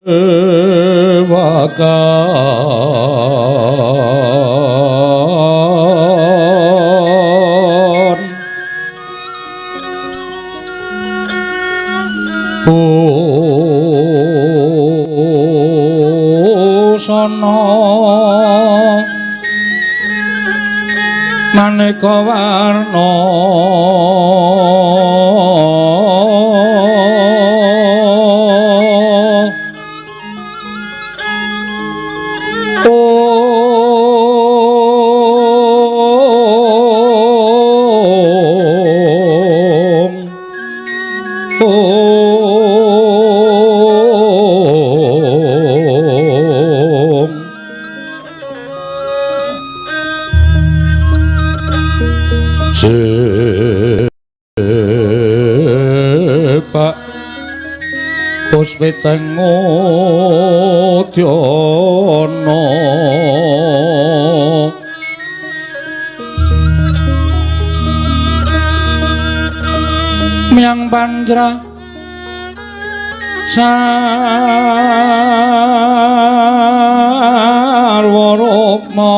wakan busana maneka warna Pak Puspiteng Udyana Myang Panjra Sarwa Rukma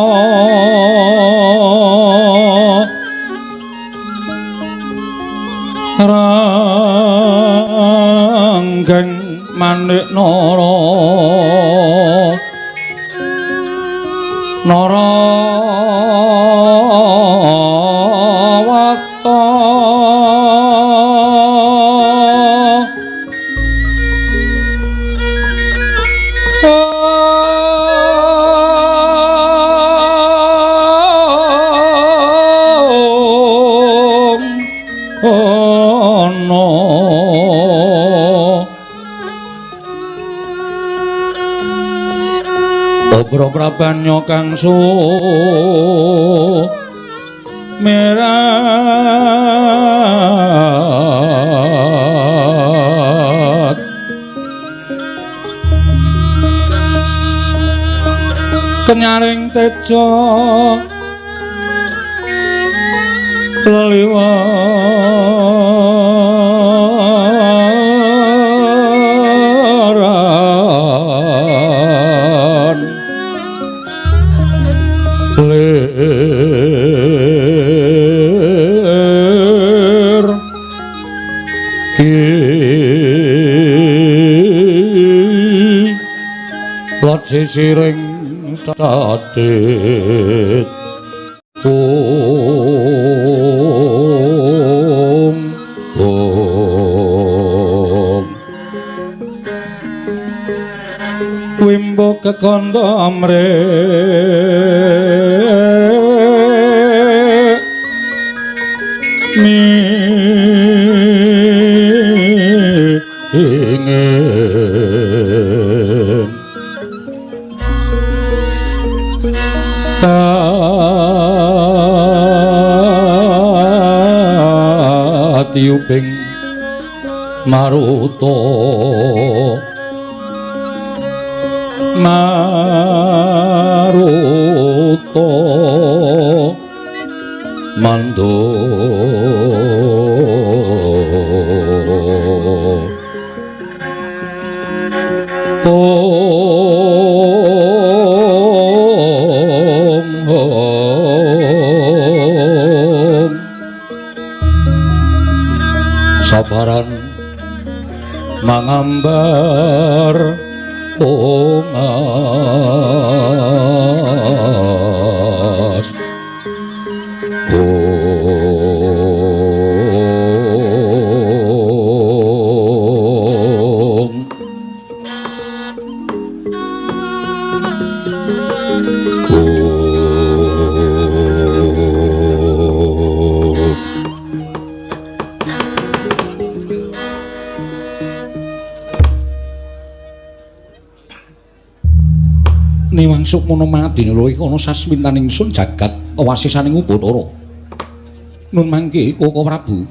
Ranggeng Manik Nara Narawata Obro Prabanya kang sumerat kenyaring teja leliwaran lir ki lat sisiring tatit wimbo kekanda amrek ingin katiuping maruta mando sabaran mangambar ongas niwangsuk mono madine lho iki ana sasmintaning sun jagat wasisaning Ubatara. Nun mangke Koko Prabu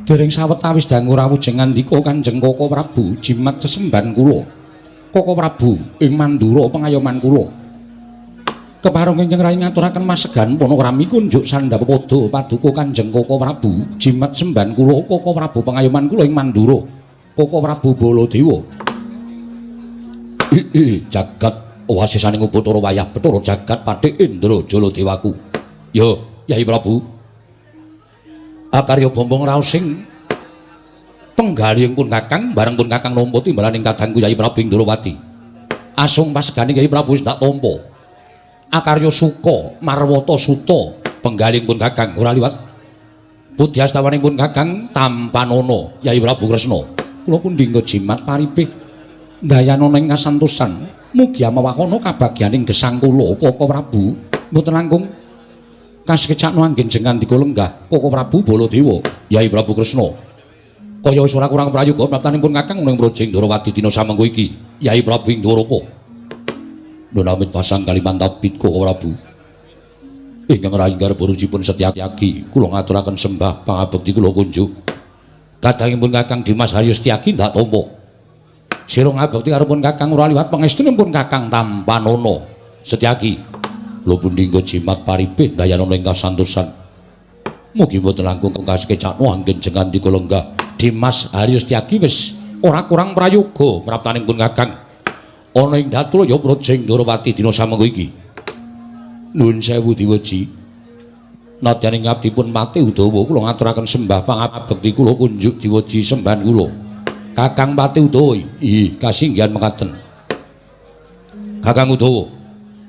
dereng sawetawis dangu rawujeng ngandika Kanjeng Koko Prabu jimat sesemban kula. Koko Prabu ing Mandura pengayoman kula. Kepareng ingkang rai ngaturaken masegan panakrami kunjuk sandhapada paduka Kanjeng Koko Prabu jimat semban kula Koko Prabu pengayoman kula ing Mandura. Koko Prabu Baladewa Jagat wasisaning Bathara wayah Bathara jagat Pathik Indra Jala Dewaku. Yo, Yai Prabu. Akarya bombong raosing penggalihing pun Kakang bareng pun Kakang nampa timbalaning kadangku Yai Prabu Indrawati. Asung pasegane Yai Prabu wis tak tampa. Akarya suka marwata suta penggalihing pun Kakang ora liwat. Budyastawaning pun Kakang Tampanana Yai Prabu Kresna. Kula pun dinggo jimat paripih dayanana ing kasantosan. Mugi amawakana kabagyaning gesang kula Kaka Prabu mboten langkung kasekecakno anggenjengan dika lenggah Kaka Prabu Baladewa Yai Prabu Kresna. Kaya wis ora kurang prayoga praptanipun Kakang ning Projing Ndrawati dina samengko iki Yai Prabu Indwaraka. Nunamit pasang kalimantapit Kaka Prabu. Ingkang rayi garep urujipun Setyaki kula ngaturaken sembah pangabekti kula kunjuk. Kadangipun Kakang Dimas Haryo Setyaki ndak tampa. Sira ngabekti karo pun Kakang ora liwat pangestunipun Kakang Tampanana Setyaki. Kula pundhingga jimat paripih dayanana ing kasantosan. Mugi boten langkung kasekecakno anggenjengan dika lenggah Dimas Haryo Setyaki wis ora kurang prayoga praptanipun Kakang ana ing Datraya Projing Ndrawati dina samengko iki. Nuwun sewu Diwaji. Nadyan ing abdipun Pati Udawa kula ngaturaken sembah pangabekti kula kunjuk Diwaji sembahan kula. Kakang Pati Udawa, nggih kasinggihan mekaten. Kakang Udawa,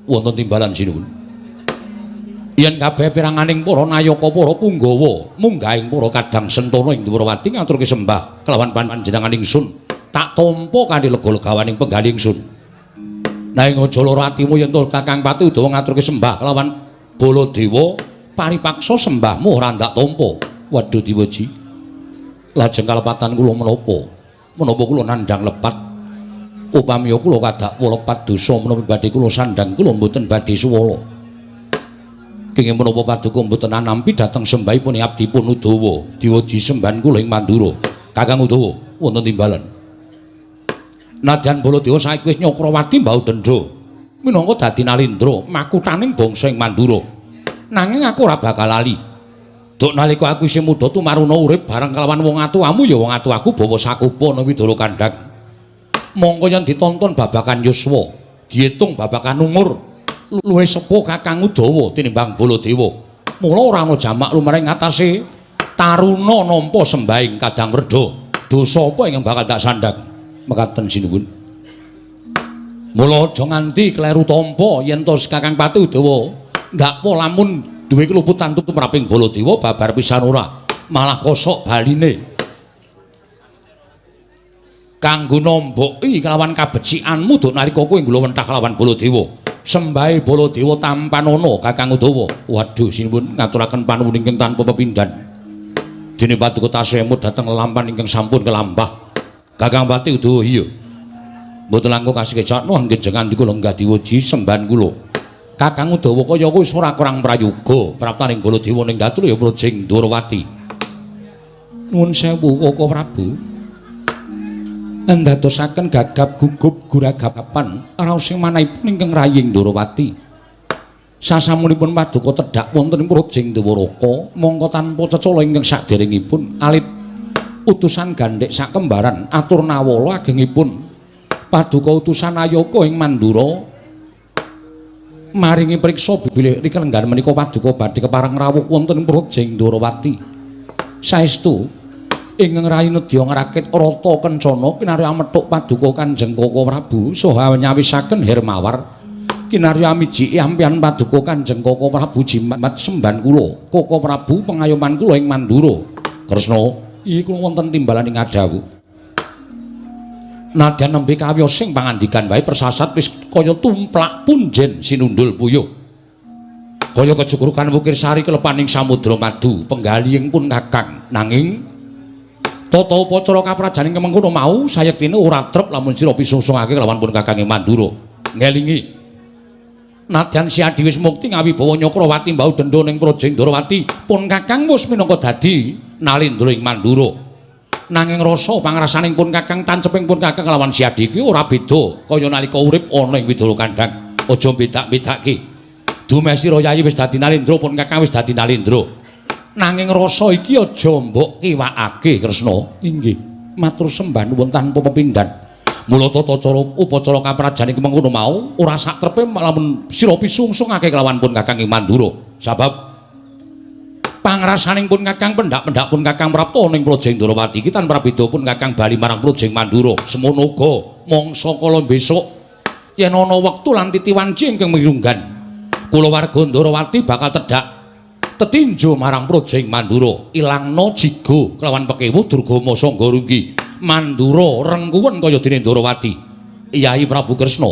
wonten timbalan sinuwun. Yen kabeh piranganing para nayaka para punggawa munggahing para kadang sentana ing Ndrawati ngaturke sembah kelawan panjenengan ingsun tak tampa kanthi lega-legawaning penggalih ingsun. Nanging aja lara atimu yen to Kakang Pati Udawa ngaturke sembah kelawan Baladewa paripaksa sembahmu ora ndak tampa. Waduh Diwaji. Lajeng kalepatan kula menapa? Menapa kula nandhang lepat? Upami kula kadak lepat dosa menapa badhe kula sandhang kula mboten badhe suwala. Kenging menapa paduka mboten anampi dhateng sembahipun abdipun Udawa, Diwaji sembahan kula ing Mandura. Kakang Udawa, wonten timbalan. Nadyan Baladewa saiki wis Nyakrawati mbau dendha minangka dadi nalindra makuthaning bangsa ing Mandura. Nanging aku ora bakal lali. Duk nalika aku isih muda tumaruna urip bareng kelawan wong atuwamu ya wong atuwaku bawa sakupa ana Widara Kandhang. Mongko yen ditonton babakan yuswa, diitung babakan umur, luwih sepuh Kakang Udawa tinimbang Baladewa. Mula ora ana jamak lumrahing ngatasé taruna nampa sembahing kadang werda. Dosa apa ingkang bakal tak sandhang? Mekaten sinuwun. Mula aja nganti kleru tampa yen to Kakang Pati Udawa ndak po lamun duwe keluputan tumraping Baladewa babar pisan ora malah kosok baline kanggo nomboki kelawan kabecikanmu duk nalika kowe nggula wentah kelawan Baladewa sembahe Baladewa Tampanana Kakang Udawa. Waduh sinuwun ngaturaken panuwun ingkang tanpa pepindhan dene paduka tasih emut dhateng lelampahan ingkang sampun kelambah Kakang Pati Udawa. Iya mboten langkung kasekecakno anggenjengan dika lenggah Diwaji sembahan kula. Kakang Udawa kaya wis ora kurang prayoga praptaning Baladewa ning Datraya Projing Ndrawati. Nuwun sewu Kaka Prabu. Ndadosaken gagap gugup guragapan raosing manahipun ingkang raying Ndrawati. Sasamunipun paduka tedhak wonten ing Projing Ndwaraka mongko tanpa cecala ingkang saderengipun alit utusan gandhek sak kembaran atur nawala agengipun paduka utusan Ayaka ing Mandura maringi priksa bilih rika lenggan menika paduka badhe kepareng rawuh wonten Projing Ndrawati. Saestu ingkang rayi nedya ngrakit rata kencana kinarya methuk paduka Kanjeng Kaka Prabu saha nyawisaken hermawar kinarya mijiki ampian paduka Kanjeng Kaka Prabu jimat sembahan kula Kaka Prabu pengayoman kula ing Mandura. Kresna, iki kula wonten timbalan ing adawu. Nadyan nembe kawiyosing pangandikan wae persasat wis kaya tumplak punjen sinundul puyuh. Kaya kejugrukan wukir sari kelepaning samudra madu penggalihing pun Kakang. Nanging tata upacara kaprajaning kemengkono mau sayektine ora trep lamun sira pisungsungake kelawan pun Kakang ing Mandura. Ngelingi nadyan siadi wis mukti ngawibawa Nyakrawati mbau dendha ning Projing Ndrawati pun Kakang wis minangka dadi nalindra ing Mandura. Nanging rasa pangrasaning pun Kakang tanceping pun Kakang lawan siadi iki ora beda kaya nalika urip ana ing Widara Kandhang. Aja bedak-bedake. Dumesira Yayi wis dadi nalindra pun Kakang wis dadi nalindra. Nanging rasa iki aja mbok kiwakake Kresna. Inggih, matur sembah nuwun tanpa pepindhan. Mula tata cara upacara kaprajan iki mengkono mau ora sak trepe lamun sira pisungsungake kelawan pun Kakang Mandura. Sabab pangrasaning pun Kakang pendak-pendak pun Kakang Prapta ning Projeng Ndrawati iki tanpa beda pun Kakang bali marang Projeng Mandura. Semono uga mangsa kala besok yen ana wektu lan titiwanci ingkang mirunggan kula warga Ndrawati bakal tedhak tetinjo marang Projeng Mandura. Ilangna jiga kelawan pekewu Durgama Sangga Runggi. Mandura rengkuwen kaya dene Ndrawati. Yai Prabu Kresna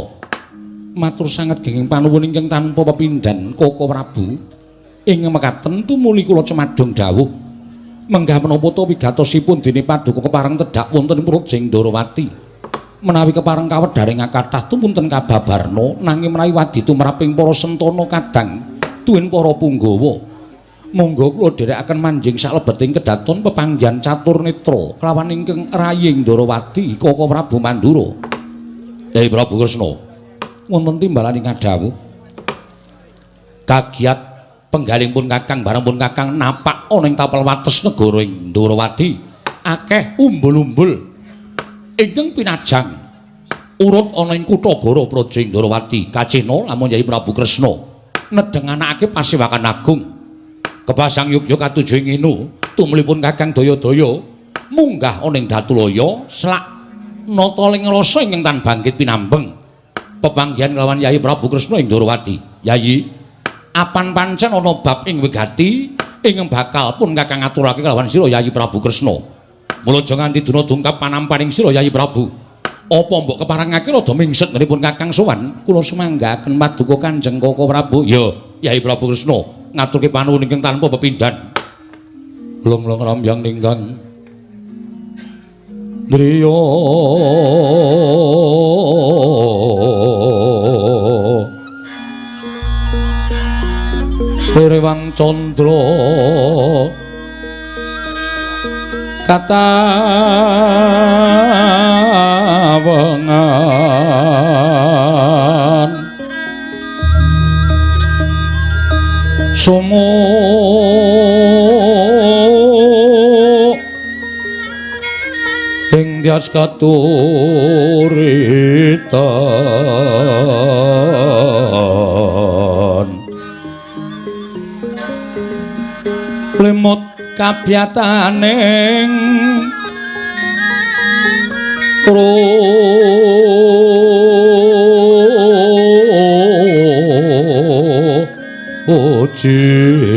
matur sanget genging panuwun ingkang tanpa pepindhan Koko Prabu. Ing mekaten tumuli kula cemadhong dawuh menggah menapa ta wigatosipun dene Paduka kepareng tedhak wonten ing Projeng Ndrawati. Menawi kepareng kawedharing kathah tumunten kababarna nanging menawi wadi tumraping para sentana kadang tuwin para punggawa. Monggo kula dherekaken manjing saklebeting kedaton pepanggihan catur netra kelawan ingkang raying Ndrawati Koko Prabu Mandura. Yai Prabu Kresna wonten timbalan ingkang dawuh kagiat penggaling pun Kakang bareng pun Kakang napak ana ing tapel wates negara ing Ndrawati akeh umbul-umbul ingkang pinajang urut ana ing Kutagara Projeng Ndrawati. Kacena lamun Yai Prabu Kresna nedhenganake Pasewakan Agung Kebasang Yogya katujuh nginu tumlipun Kakang Daya-daya munggah ana ing Datulaya selak nata ling rasa ingkang tan bangkit pinambeng pepanggihan kelawan Yai Prabu Kresna ing Ndrawati. Yai apan pancen ana bab ing wigati ingkang bakal pun Kakang aturake kelawan sira Yai Prabu Kresna. Mula aja nganti dina dungkap panampaning sira Yai Prabu. Apa mbok keparengake rada mingset ngripun Kakang sowan kula sumanggaken Paduka Kanjeng Koko Prabu. Ya Yai Prabu Kresna ngaturke panuwun ingkang tanpa pepindhan. Long-long rambyang ninggang driya Rewang Candra katawengan Sumo ing tias katuritan lemut kabyataning ojit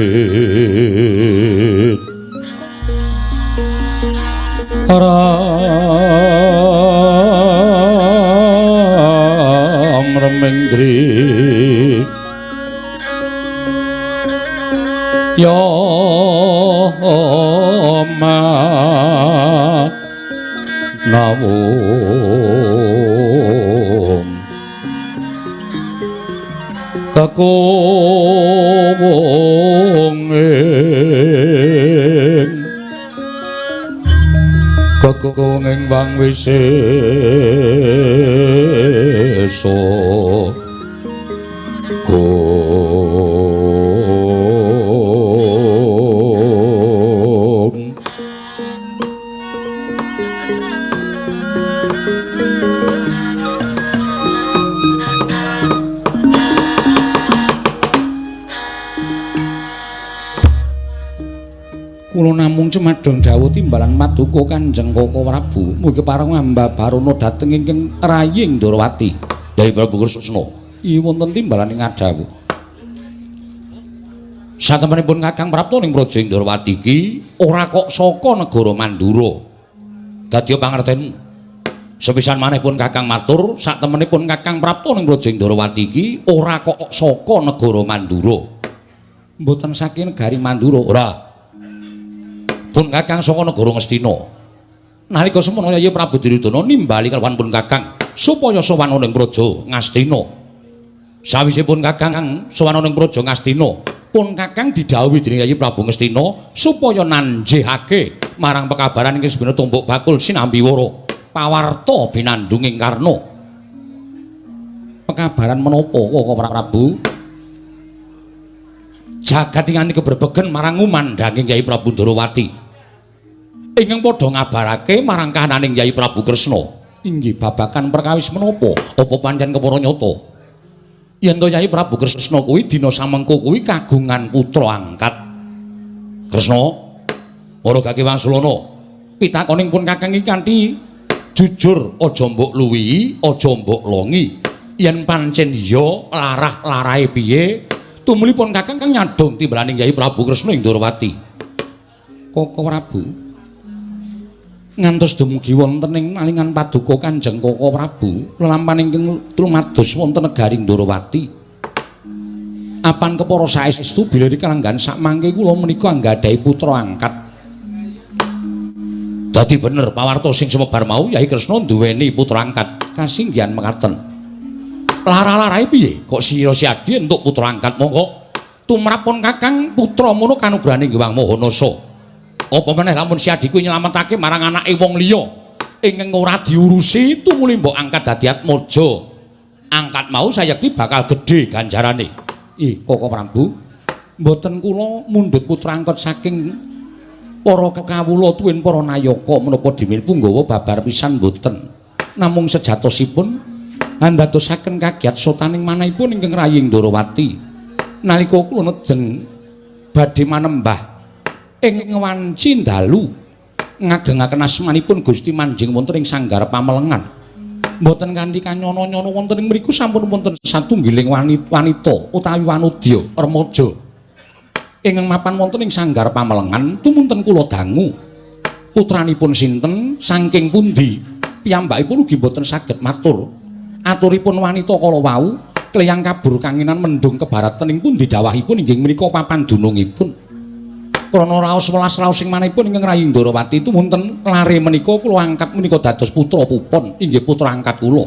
ram remengdri ya ma nawung kakunging wang wisesa kula namung cemadhong dawuh timbalan Paduka Kanjeng Koko Prabu mugi pareng ambabarana dhateng ingkang raying Ndrawati. Yai Prabu Kresna iki wonten timbalan ing dawuh satempunipun Kakang Prapta ning Projeng Ndrawati iki ora kok saka negara Mandura. Dadi pangertenmu sepisan maneh pun Kakang matur satempunipun Kakang Prapta ning Projeng Ndrawati iki ora kok saka negara Mandura. Mboten saking negari Mandura. Ora pun Kakang saka negara Ngastina. Nalika semono Yai Prabu Duryudana nimbali kalawan pun Kakang supaya sowan ing Praja Ngastina. Sawise pun Kakang sowan ing Praja Ngastina, pun Kakang didhawuhi dening Yai Prabu Ngastina supaya nanjihake marang pekabaran ing Sbina Tumbuk Bakul Sinambiwara pawarta binandunging Karna. Pekabaran menapa Koko Prabu? Jagat ingkang keberbegen marang umandhanging Yai Prabu Ndrawati ingkang padha ngabarake marang kahananing Yai Prabu Kresna Inggih babakan perkawis menapa? Apa pancen kepara nyata? Yen to Yai Prabu Kresna kuwi dina samengko kuwi kagungan putra angkat. Kresna, para Gage Wangsulana, pitakoning pun Kakang iki kanthi jujur, aja mbok luwihi, aja mbok longi. Yen pancen iya larah-larahe piye, tumulipun Kakang kang nyadong timbaning Yai Prabu Kresna ing Ndorowati. Koko Prabu ngantos dumugi wonten ing malingan paduka Kanjeng Koko Prabu lelampahan ingkang lumados wonten negari Ndorowati. Apan kepara saestu bila kalanggan sakmangke kula menika anggadhahi putra angkat. Dadi bener pawarta sing semebar mau Yai Kresna duweni putra angkat. Kasinggihan mekaten. Lara-larahe piye? Kok sira siadi entuk putra angkat monggo tumrapun Kakang putra mono kanugrahane Hyang Mahanasa. Apa meneh lamun siadi kuwi nyelametake marang anake wong liya ingkang ora diurusi tumuli mbok angkat dadi atmaja. Angkat mau sayekti bakal gedhe ganjarane. Koko Prabu, mboten kula mundhut putra angkat saking para kekawula tuwin para nayaka menapa dimin punggawa babar pisan mboten. Namung sejatosipun andadosaken kagiat sotaning manahipun ingkang rayi Ndorowati. Nalika kula nedeng badhe manembah ing wanci dalu ngagengaken asmanipun Gusti Manjing wonten ing sanggar pamelengan. Mboten kanthi kanyana-nyana wonten ing mriku sampun wonten satunggiling wanita utawi wanudya remaja ingkang mapan wonten ing sanggar pamelengan tumunten kula dangu. Putranipun sinten saking pundi? Piyambakipun ugi mboten saged matur. Aturipun wanita kala wau kleyang kabur kanginan mendung kebaratan ing pundi dawahipun inggih menika papan dunungipun. Krana raos welas raos sing manipun ingkang rayi Ndorowati tumunten lare menika kula angkat menika dados putra pupon inggih putra angkat kula.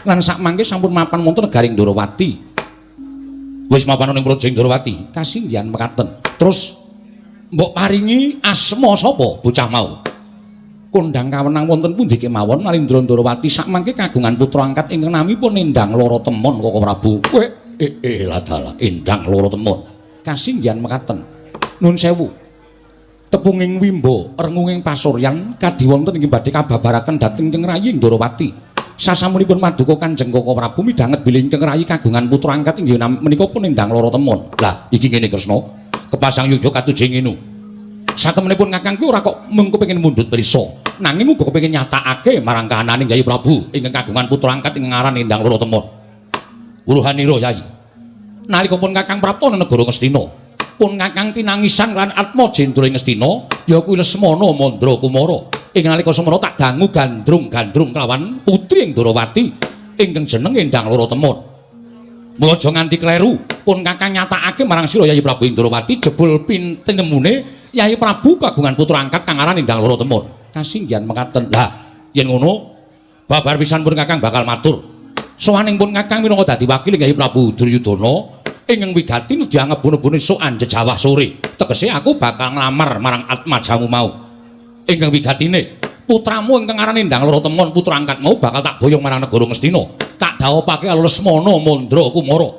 Lan sakmangke sampun mapan wonten negaring Ndorowati. Wis mapan ing Projeng Ndorowati. Kasinggihan mekaten. Terus mbok paringi asma sapa bocah mau? Kondang kawenang wonten pundi kemawon Malindra Ndorowati sakmangke kagungan putra angkat ingkang namipun Endang Loro Temon Koko Prabu. Lah dalah Endang Loro Temon. Kasinggihan mekaten. Nun sewu. Tepunging wimba rengunging pasuryan kadhi wonten inggih badhe kababaraken dhateng ingkang rayi Ndorowati. Sasampunipun maduka Kanjeng Koko Prabu midhanget bilih ingkang rayi kagungan putra angkat inggih menika pun Endang Loro Temon. Lah iki ngene Kresna. Kepasang yuga katuje ngene. Satemenipun Kakang kuwi ora kok mung kepengin mundhut prisa, nanging uga kepengin nyatakake marang kahananing Yai Prabu ingkang kagungan putra angkat ing ngaran Endang Loro Temon. Wuruhanira Yai. Nalika pun Kakang prapta ing negara Ngastina, pun Kakang tinangisan lan atma jendra ing Ngastina, ya kuwi Lesmana Mandra Kumara. Ing nalika semana tak dangu gandrung-gandrung kelawan putri ing Ndorowati ingkang jeneng Endang Loro Temon. Mula aja nganti kleru, pun Kakang nyatakake marang sira Yai Prabu Ndorowati jebul pintenemune Yai Prabu kagungan putra angkat kang aran Endang Loro Temon. Kasinggihan mekaten. Lah, yen ngono, babar pisan pun Kakang bakal matur. Sowaning pun Kakang minangka dadi wakil Yai Prabu Duryudana ingkang wigati dianggep bune-bune sokan jejawah sore. Tegese aku bakal nglamar marang atmajamu mau. Ingkang wigatine putramu ingkang aran Endang Loro Temon putra angkat mau bakal tak boyong marang negara Ngastina. Tak dhawuhake karo Lesmana Mandra Kumara.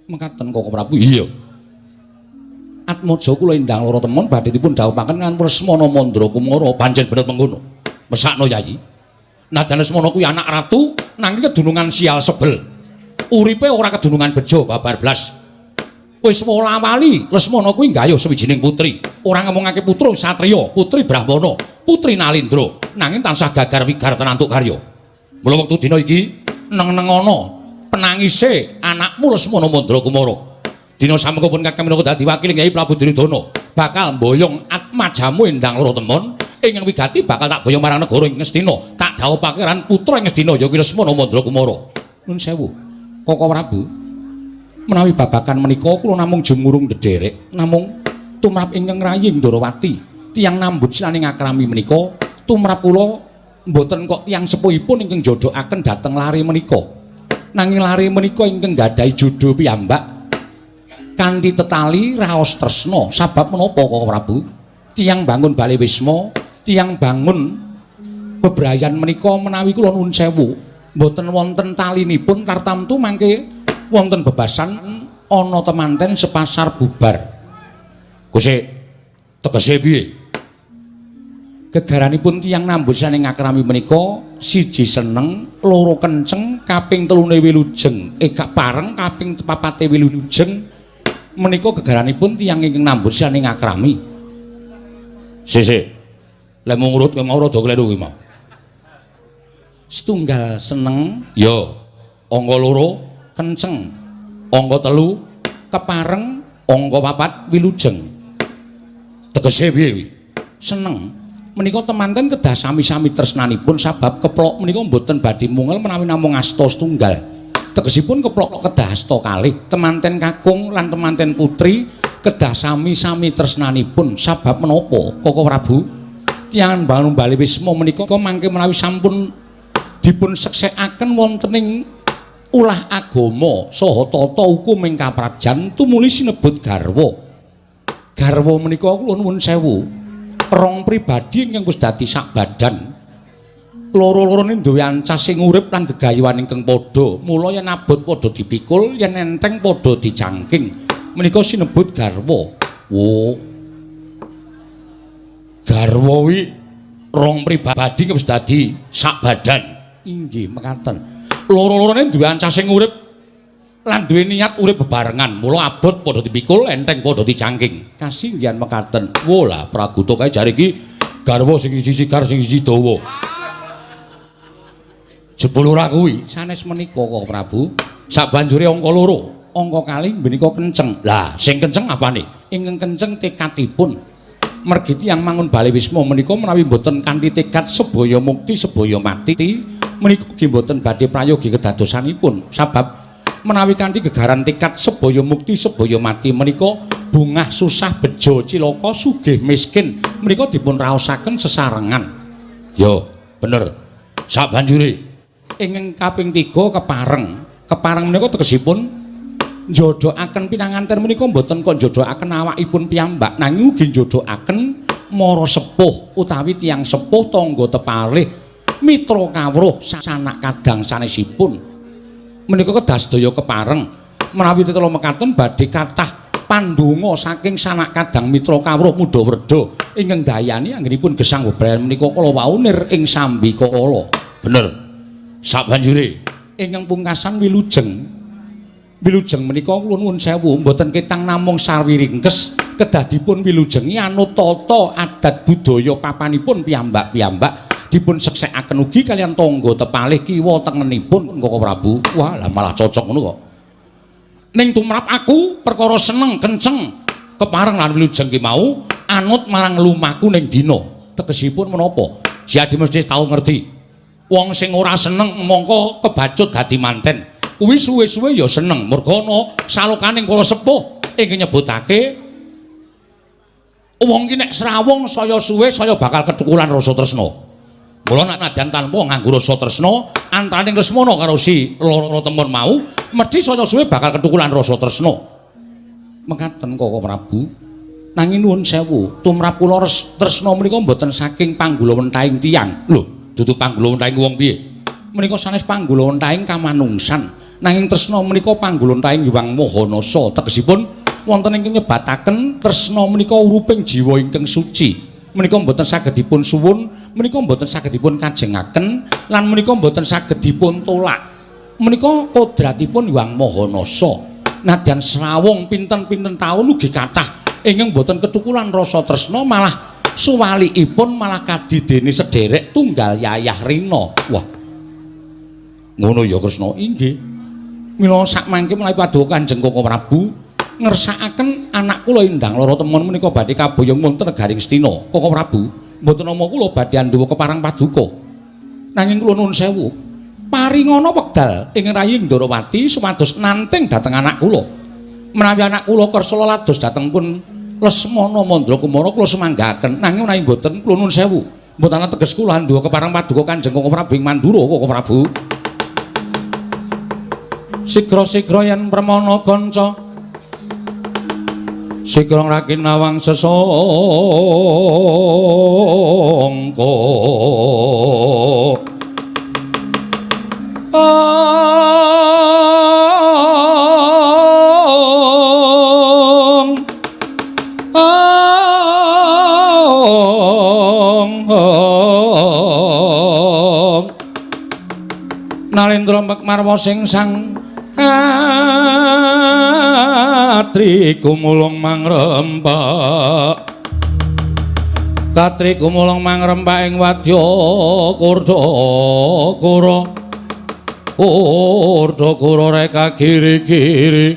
Mekaten Koko Prabu. Iya. Atmaja kula Endang Loro Temon badhe dipun dhawuhaken kan Lesmana Mandra Kumara pancen bener mengkono. Mesakno Yayi. Najan Lesmana kuwi anak ratu nanging kedunungan sial sebel. Uripe ora kedunungan bejo babar blas. Wis wola-wali Lesmana kuwi nggayuh sawijining putri. Ora ngomongake putra satriya, putri Brahmana, putri Nalindra, nanging tansah gagar wigar tenantuk karya. Mula wektu dina iki neng-nengono penangise anakmu Lesmana Mandra Kumara. Dina samengko pun Kakang minangka dadi wakil Yai Prabu Duryudana bakal mboyong atmajamu Endang Loro Temon ingkang wigati bakal tak boyong marang negara ing Ngastina. Tak dhawuhake ran putra ing Ngastina ya kuwi Lesmana Mandra Kumara. Nun sewu, Koko Prabu. Menawi babakan menika kula namung jumurung ndederek, namung tumrap ingkang rayi Ndorowati, tiyang nambut silaning akrami menika, tumrap kula mboten kok tiyang sepuhipun ingkang jodohaken dhateng lare menika. Nanging lare menika ingkang gadhahi jodho piyambak kanthi tetali raos tresna. Sabab menapa Koko Prabu? Tiyang bangun Bale Wisma, tiyang bangun bebrayan menika menawi kula nuwun sewu, mboten wonten talinipun tartamtu mangke wonten bebasan ana temanten sepasar bubar. Gusti, tegese piye? Gegaranipun tiyang nambut saning ngakrami menika siji seneng, loro kenceng, kaping telune wilujeng, gak pareng kaping papate wilujeng menika gegaranipun tiyang ingkang nambut saning ngakrami. Sik. Lek mung urut kowe mau rada kleru kuwi mau. Setunggal seneng, ya. Angka loro kenceng. Angka telu kepareng, angka papat wilujeng. Tegese piye kuwi? Seneng. Menika temanten kedah sami-sami tresnanipun sabab keplok menika mboten badhe mungel menawi namung asta setunggal. Tegesipun keplok kedah asta kalih. Temanten kakung lan temanten putri kedah sami-sami tresnanipun sabab menapa Koko Prabu? Tiyang bangun bali wisma menika mangke menawi sampun dipun seksekaken wontening ulah agama saha tata hukum ing kaprajan tumuli sinebut garwa. Garwa menika kula nuwun sewu. Rong pribadi ingkang wis dadi sak badan. Loro-lorone duwe ancas sing urip lan gegayuhan ingkang padha. Mula yen abot padha dipikul, yen enteng padha dicangking. Menika sinebut garwa. Oh. Garwa kuwi rong pribadi ingkang wis dadi sak badan. Inggih mekaten. Loro-lorone duwe ancas sing urip lan duwe niat urip bebarengan. Mula abot padha dipikul, enteng padha dicangking. Kasinggihan mekaten. Wola Praguta kae jare iki garwa sing siji sigar sing siji dawa. Jebul ora kuwi sanes menika kok Prabu. Sabanjure angka loro, angka kalih menika kenceng. Lah, sing kenceng apane? Ingkang kenceng tekadipun. Mergi tiyang mangun bali wisma menika menawi mboten kanthi tekad sebaya mukti sebaya mati menika nggih mboten badhe prayogi kedadosanipun. Sabab menawi kanthi gegaran tekad sebaya mukti sebaya mati menika bungah susah bejo cilaka sugih miskin menika dipun raosaken sesarengan. Yo, bener. Sabanjure ingkang kaping 3 kepareng. Kepareng menika tegesipun njodokaken pinanganten menika mboten kok njodokaken awakipun piyambak nanging ugi njodokaken mara sepuh utawi tiyang sepuh tangga tepalih mitra kawruh sanak kadang sanesipun. Menika kedah sedaya kepareng menawi tetela mekaten badhe kathah pandonga saking sanak kadang mitra kawruh muda werda ingkang dayani anggenipun gesang bebrayan menika kala waunir ing sambi kala. Bener. Sabanjure ingkang pungkasan wilujeng. Wilujeng menika kula nuwun sewu mboten ketang namung sarwiringkes kedah dipun wilujengi anut tata adat budaya papanipun piyambak-piyambak. Dipun seksekaken ugi kalian tangga tepalih kiwa tengenipun Koko Prabu. Wah, lah malah cocok ngono kok. Ning tumrap aku perkara seneng kenceng kepareng lan wilujeng ki mau anut marang lumaku ning dina. Tegesipun menapa? Jadi mesti tau ngerti. Wong sing ora seneng mongko kebacut dadi manten. Kuwi suwe-suwe ya seneng. Merga ana salokaning para sepuh ingkang nyebutake wong ki nek srawung saya suwe saya bakal ketukulan rasa tresna. Mula nek nadyan tanpa nganggo rasa tresna antaraning Lesmana karo si loro temen mau mesti saya suwe bakal ketukulan rasa tresna. Mekaten Koko Prabu. Nanging nuwun sewu, tumrap kula tresna menika mboten saking panggulawentahing tiyang. Lho, dudu panggulawentahing wong piye? Menika sanes panggulawentahing kamanungsan. Nanging tresna menika panggulawentahing Hyang Mahanasa. Tegesipun wonten ingkang nyebataken tresna menika uruping jiwa ingkang suci. Menika mboten saged dipun suwun, menika mboten saged dipun kajengaken lan menika mboten saged dipun tolak. Menika kodratipun Hyang Mahanasa. Nadyan srawung pinten-pinten taun ugi kathah ingkang mboten ketukulan rasa tresna malah suwalikipun malah kadidene sederek tunggal Yayah Rina. Wah. Ngono ya Kresna. Inggih. Mila sakmangke menawi paduka Kanjeng Koko Prabu ngersakaken anak kula Indang lara temen menika badhe kaboyong wonten negaring Stina. Koko Prabu, mboten nama kula badhe andhawa keparang paduka. Nanging kula nuwun sewu, paringana wekdal ing raying Ndarawati supados nanteng dhateng anak kula. Menawi anak kula kersa lados dhateng pun Lesmana Mandrakumara kula semanggaken. Nanging menawi mboten kula nuwun sewu, mboten ana teges kula andhawa keparang paduka Kanjeng Koko Prabu ing Mandura Koko Prabu. Sigra-sigra yen permana kanca sikrong rakinawang sesangka Nalendra Mekmarwa sing sang Katri kumulung mangrempak Katri kumulung mangrempak ing wadya Kurdakura Kurdakura reka giri-giri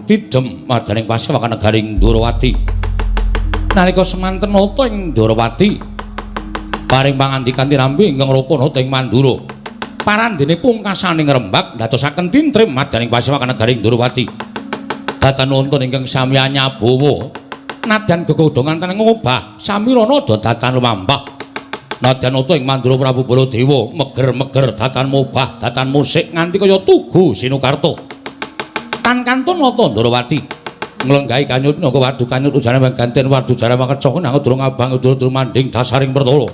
Tidem madaning Pasewakan negaring Ndrawati nalika semanten nata ing Ndrawati paring pangandikan tirambi ingkang Rakanata ing Mandura parandene pungkasaning Rembag ndadosaken tintrim madaning Pasewakan negaring Ndrawati datan wonten ingkang sami anyabawa nadyan gegodhongan teneng ngobah samirana datan lumampah nadyan nata ing Mandura Prabu Baladewa meger-meger datan mobah datan musik nganti kaya tugu Sinukarta tan kantun nata Ndrawati nglenggahi kanyut nangka wadu kanyut ujane ganten wadu jare makecok nang durung abang durung manding dasaring pertolo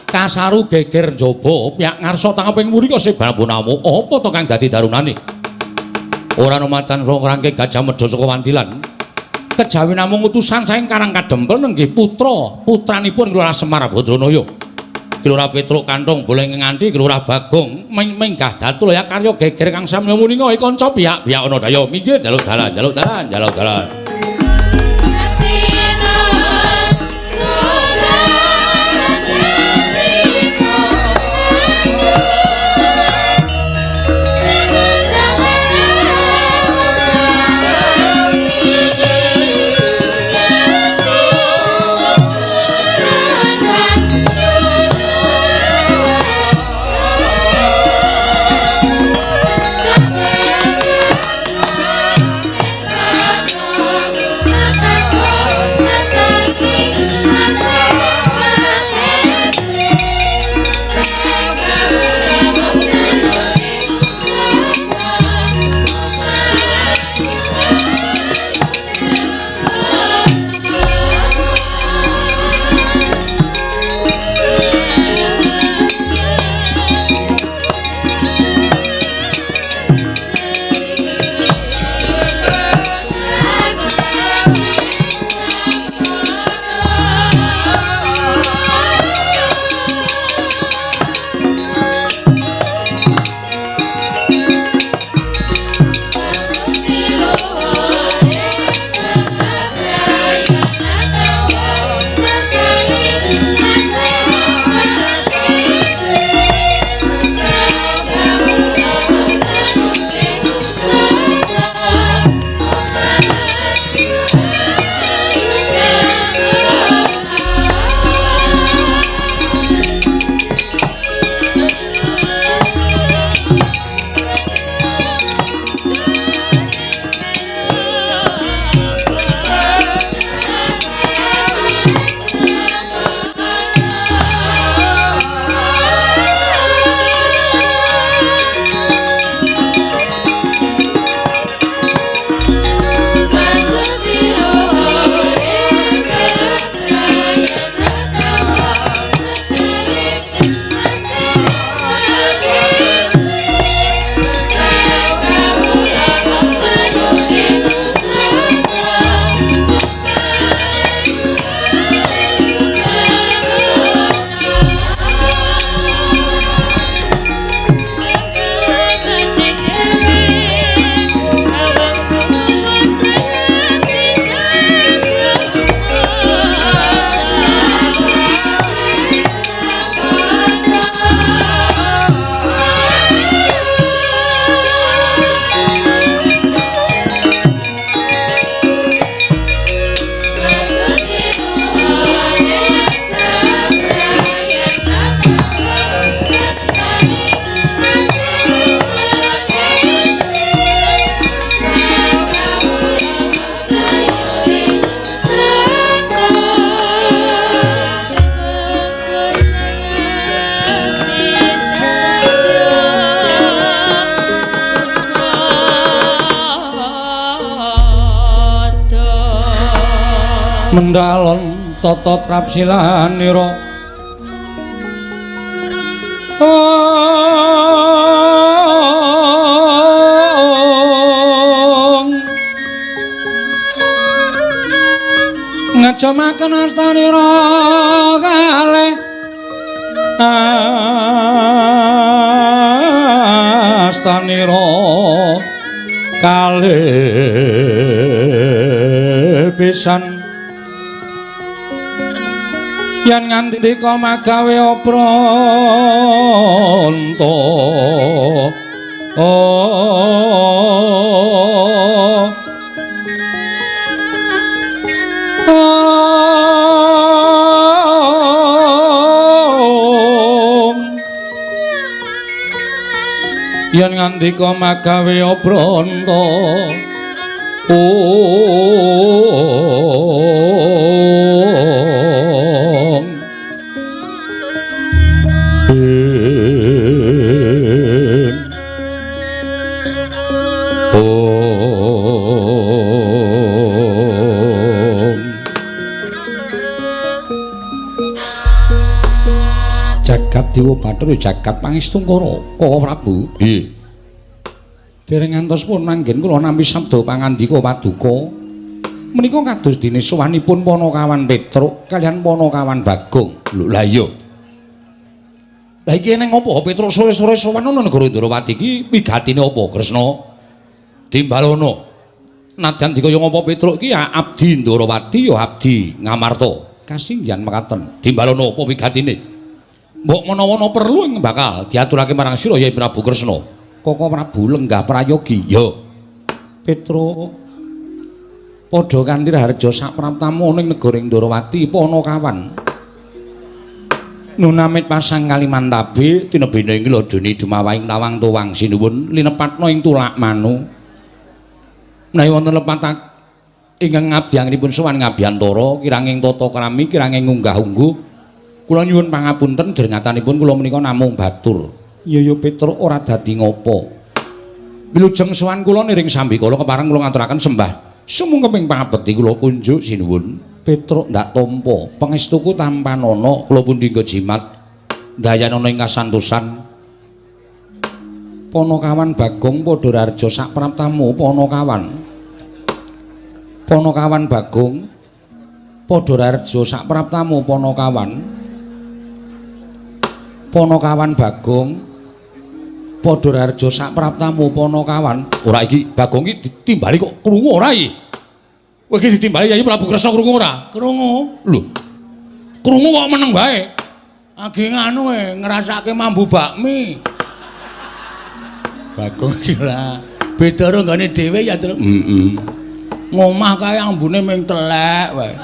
kasaru geger njaba piyak ngarsa tangeping murika sebanapun apa to kang dadi darunane ora ana macan rangke Gajah Medha saka Wandilan kejawi namung utusan saking Karang Kadempel nenggih putranipun Kelurahan Semar Badranaya Kelurahan Petruk Kanthong boleh nganti Kelurahan Bagong menggah datul ya karya geger kang samya muninga kanca pihak-pihak ana daya minggir jaluk dalan mendalon tata trapsilanira ngajemaken astanira kalih astanira kalih pisan yen ngandika magawe opranta yen ngandika magawe opranta Jagat Dewa Bathara jagat pangestungkara Kaka Prabu. Nggih. Dereng ngantos pun manggen kula nampi sabda pangandika paduka. Menika kados dene sowanipun Panakawan Petruk kaliyan Panakawan Bagong. Lho lha iya. Lah iki ning apa Petruk sore-sore sowan ana negara Indrawati iki wigatine apa Kresna? Dimbalana. Nadyan dikaya ngapa Petruk iki ya abdi Indrawati ya abdi Ngamarta. Kasinggihan mekaten. Dimbalana apa wigatine? Mbok menawa perlu bakal diaturake marang sira Yai Prabu Kresna. Kaka Prabu lenggah prayogi. Ya. Petruk padha kanthi harja sak praptamu ning negara Indrawati Panakawan. Nunamit pasang Kalimantabe tinebene ing ladone dumawahing tawang tuwang sinuwun linepatna ing tulak manu. Menawi wonten lepatak ingkang ngabdianipun sowan ngabiyantara kiranging tata krami kiranging unggah-ungguh kula nyuwun pangapunten drengatanipun kula menika namung batur. Iya Petruk ora dadi ngopo. Wilujeng sowan kula niring sambikala kepareng kula ngaturaken sembah sumungkeping pangabekti kula kunjuk sinuwun. Petruk ndak tampa pangestuku tampanana kula pundi nggo jimat dayanana ing kasantosan. Panakawan Bagong padha rarja sak praptamu Panakawan. Panakawan Bagong padha rarja sak praptamu Panakawan. Panakawan Bagong padha rarja sak praptamu Panakawan. Ora iki Bagong iki ditimbali kok krungu ora iki? Kowe iki ditimbali Yai Prabu Kresna krungu ora? Krungu. Lho. Krungu kok meneng bae. Agi nganu ngrasake mambu bakmi. Bagong iki ora beda karo nggone dhewe ya, Tru. Ngomah kae ambune ming telek wae.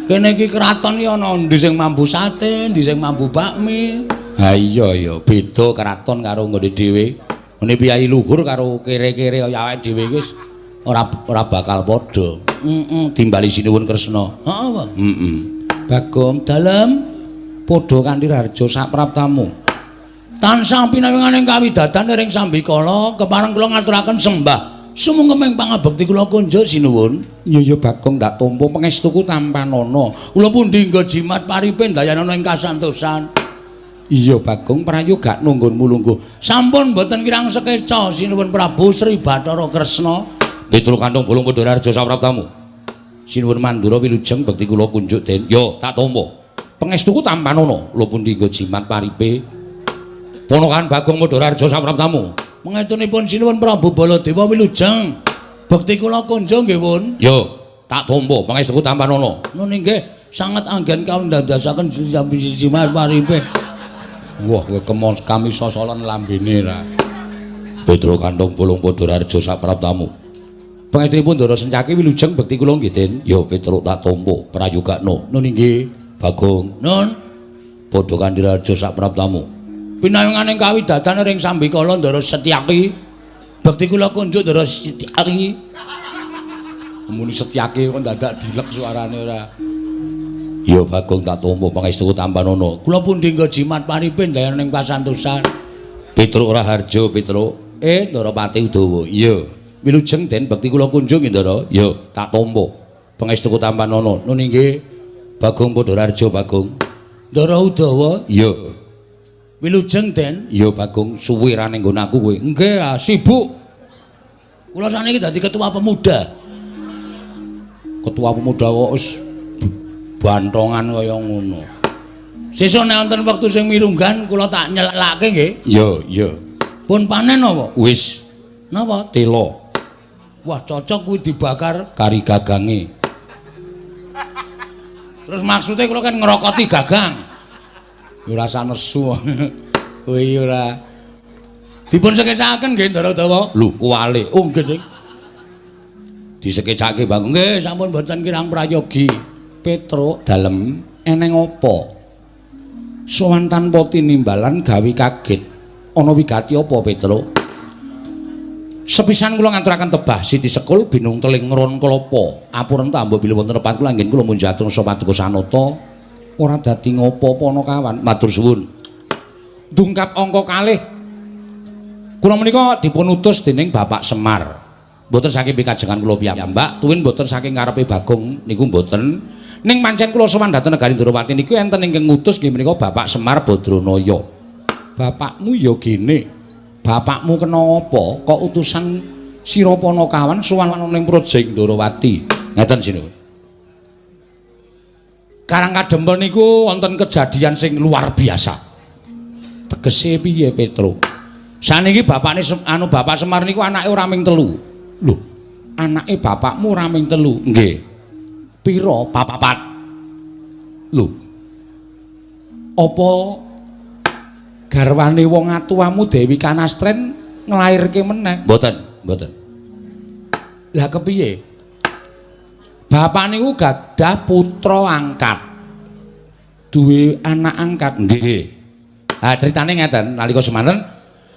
Kene iki kraton iki ana endi sing mambu sate, endi sing mambu bakmi. Ha iya ya, beda kraton karo nggone dhewe. Ngene piyai luhur karo kere-kere kaya awake dhewe wis ora bakal padha. Timbali sinuwun Kresna. Heeh, Pak. Bagong dalem padha kanthi harja sak praptamu. Tansah pinawinganing kawidadan ing sambikala kepareng kula ngaturaken sembah sumungkeping pangabekti kula kunjuk sinuwun. Iya Bagong ndak tampa pangestuku tampanana. Kula pundi nggo jimat paripe dayanana ing kasantosan. Iya Bagong prayoga nunggunmu lungguh. Sampun mboten kirang sekeca sinuwun Prabu Sri Bathara Kresna. Petruk kantong bolong padha raja sapraptamu. Sinuwun Mandura wilujeng bekti kula kunjuk den. Ya tak tampa. Pangestuku tampanana. Kula pundi nggo jimat paripe. Panakawan Bagong padha raja sapraptamu. Mengetunipun sinuwun Prabu Baladewa wilujeng bekti kula kunjuk nggih pun. Ya, tak tampa pangestuku tampanana. Nun inggih sanget anggen kawondadosaken siji mas paripe. Wah, kowe kemon kami sosolan lambene ra. Petruk kantong bolong padha raja sapraptamu. Pangestunipun Ndara Sencaki wilujeng bekti kula nggih Den. Ya Petruk tak tampa prayogakna. Nun inggih Bagong. Nun padha kanthi raja sapraptamu. Pinawinganing kawidadan ing sambikala Ndara Setyaki bekti kula kunjuk Ndara Setyaki. Muni Setyaki kok dadak dilek suarane ora. Ya Bagong tak tampa pangestuku tampanana. Kula pundi nggo jimat paripe dayanana ing pasantosan. Petruk ora harja Petruk. Ndara Pati Udawa. Iya. Wilujeng Den bekti kula kunjung Ndara. Ya tak tampa pangestuku tampanana. Nun inggih Bagong padha harja Bagong. Ndara Udawa. Iya. Wilujeng Den. Ya Bagong suwirane nggon aku kowe. Nggih, sibuk. Kula saniki dadi ketua pemuda. Ketua pemuda kok wis bantongan kaya ngono. Sesuk nek wonten wektu sing mirunggan kula tak nyelake nggih. Iya. Pun panen apa? Wis. Napa? Telo. Wah, cocok kuwi dibakar Kari gagange. terus maksudnya kula kan ngerokoti gagang. Ya ora sanesu. Kuwi ora dipun sekecakaken nggih Ndara Dawa. Lho, kuwale. Oh nggih, Dik. Disekecake Bang. Nggih, sampun mboten kirang prayogi. Petruk dalem eneng apa? Sowan tanpa tinimbalan gawe kaget. Ana wigati apa Petruk? Sepisan kula ngaturaken tebah Siti Sekul binung teling ngron klapa. Apuren ta mbok bilih wonten tempat kula nggih kula mun jatur sapa paduka sanata. Ora dadi ngopo-opo ana kawan. Matur suwun. Dungkap angka kalih. Kula menika dipun utus dening Bapak Semar. Mboten saking pikajengan kula piyambak, tuwin mboten saking ngarepe Bagong niku mboten. Ning pancen kula sowan dhateng negari Ndrawati niku enten ingkang ngutus nggih menika Bapak Semar Badranaya. Bapakmu ya gene. Bapakmu kena apa? Kok utusan Sirapana kawan sowan ning Project Ndrawati. Ngeten sinuwun. Karang kadempel niku wonten kejadian sing luar biasa. Tegese piye Petro? Saniki bapakne Bapak Semar niku anake ora ming 3. Lho, anake bapakmu ora ming 3. Nggih. Pira? 4. Lho. Apa garwane wong atuwamu Dewi Kanastren nglairke meneh? Mboten. Lah kepiye? Bapak niku gadah putra angkat. Duwe anak angkat. Nggih. Ha critane ngeten, nalika semanten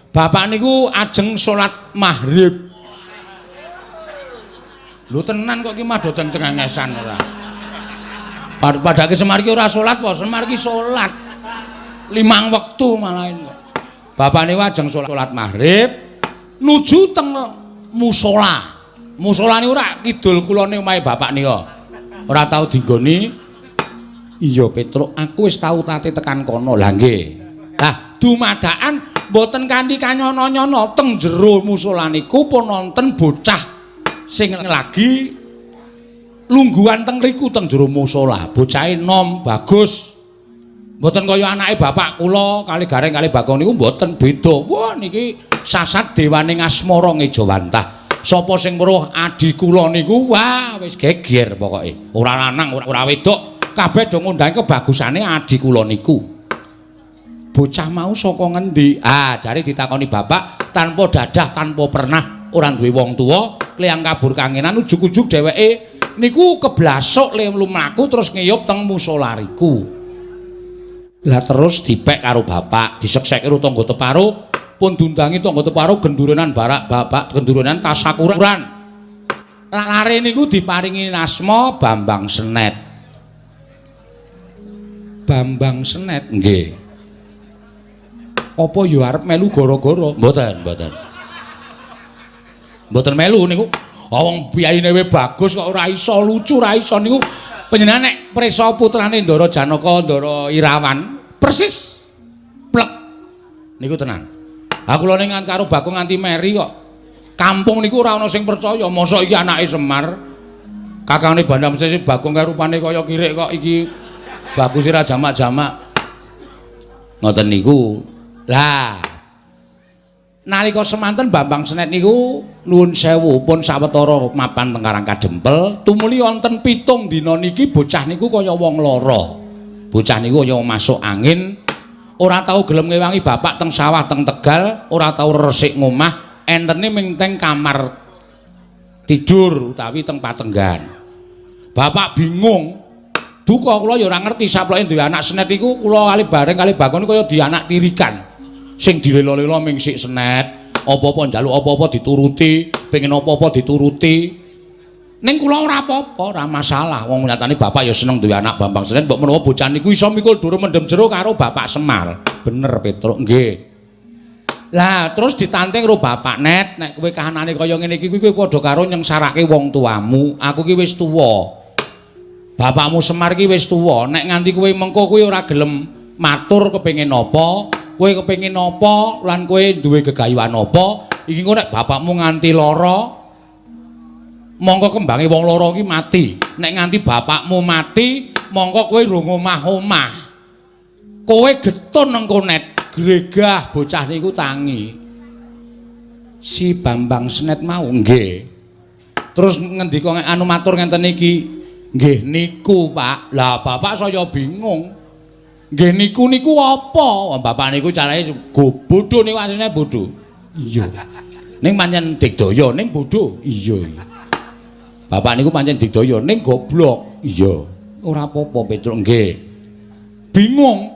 bapak niku ajeng salat maghrib. Lho tenan kok iki madha ceng-cengengesan ora. Padake Semar ki ora salat apa? Semar ki salat. 5 wektu malahan kok. Bapak niku ajeng salat maghrib nuju teng musala. Musala niku ora kidul kulone omahe bapak nika. Ora tau dinggoni. Iya Petruk, aku wis tau tate tekan kono. Lah nggih. Lah dumadakan mboten kanthi kanyono-nyono teng jero musala niku pun wonten bocah sing lagi lungguhan teng riku teng jero musala. Bocahe nom bagus. Mboten kaya anake bapak kula kali Gareng kali Bagong niku mboten beda. Wah niki sasat dewaning asmara ngejawantah. Sapa sing weruh adi kula niku wah wis geger pokoke. Ora lanang ora wedok kabeh do ngundang kebagusane adi kula niku. Bocah mau saka ngendi? Ah, jare ditakoni bapak tanpa dadah tanpa pernah ora duwe wong tuwa, kleyang kabur kangenan ujug-ujug dheweke niku keblasok le mlaku terus ngeyup teng musolariku. Lah terus dipek karo bapak, diseksek karo tangga teparo, pun diundangi tangga teparo gendurenan barak bapak, gendurenan tasakuran. Lare niku diparingi asma Bambang Senet. Bambang Senet nggih. Apa ya arep melu gara-gara? Mboten. Mboten melu niku. Wong piyayine we bagus kok ora iso lucu, ora iso niku panjenengan nek prisa putrane Ndara Janaka, Ndara Irawan persis plek niku tenan. Ha kula ning karo Bagong nganti meri kok. Kampung niku ora ana sing percaya, mosok iki anake Semar. Kakangane Bandam Sesi Bagong karo rupane kaya kirik kok iki bagus ora jamak-jamak. Ngoten niku. Lah nalika semanten Bambang Senet niku nuwun sewu pun sawetara mapan teng Karang Kadempel tumuli wonten 7 dina niki bocah niku kaya wong lara. Bocah niku kaya masuk angin, ora tau gelem ngewangi bapak teng sawah teng Tegal, ora tau resik ngomah, entene ming teng kamar tidur utawi teng patenggan. Bapak bingung. Duka kula ya ora ngerti saploke duwe anak Senet iku kula kali bareng kali Bagong niku kaya di anak tirikan. Sing dilela-lela ming sik Senet, apa-apa njaluk apa-apa dituruti, pengen apa-apa dituruti. Ning kula ora apa-apa, ora masalah. Wong nyatane bapak ya seneng duwe anak Bambang Senet, mbok menawa bocah niku iso mikul dur mendem jero karo Bapak Semar. Bener Petruk, nggih. Lah terus ditanteng karo Bapak Net, nek kowe kahanane kaya ngene iki kowe padha karo nyengsarake wong tuamu. Aku ki wis tuwa. Bapakmu Semar ki wis tuwa, nek nganti kowe mengko kowe ora gelem matur kepengin apa? Kowe kepengin apa lan kowe duwe gegayuhan apa iki engko nek bapakmu nganti lara mongko kembange wong lara iki mati nek nganti bapakmu mati mongko kowe rung omah-omah. Kowe getun engko net gregah bocah niku tangi. Si Bambang Senet mau nggih. Terus ngendika anu matur ngenten iki, nggih niku, Pak. Lah bapak saya bingung. Nggih niku apa? Bapak niku carane bodho niku asline bodho. Iya. Ning pancen digdaya ning bodho. Iya. Bapak niku pancen digdaya ning goblok. Iya. Ora apa-apa Petruk nggih. Bingung.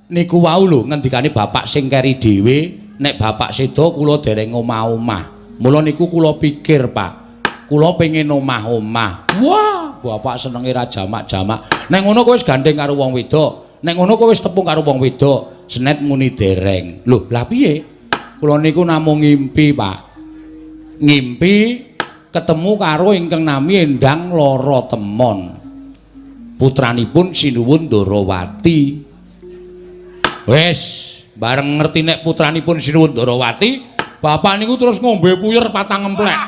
Niku wau lho ngendikane bapak sing keri dhewe, nek bapak sedo kula dereng omah-omah. Mula niku kula pikir, Pak. Kula pengen omah-omah. Wah, bapak senenge ra jamak-jamak. Nek ngono kowe wis gandeng karo wong wedok. Nek ngono kowe wis tepung karo wong wedok. Senet muni dereng. Lho, lah piye? Kula niku namung ngimpi, Pak. Ngimpi ketemu karo ingkang nami Endang Lara Temon. Putranipun Sinuwun Ndarawati. Wes, bareng ngerti nek putranipun Sinuwun Ndarawati, bapak niku terus ngombe puyer patang emplek.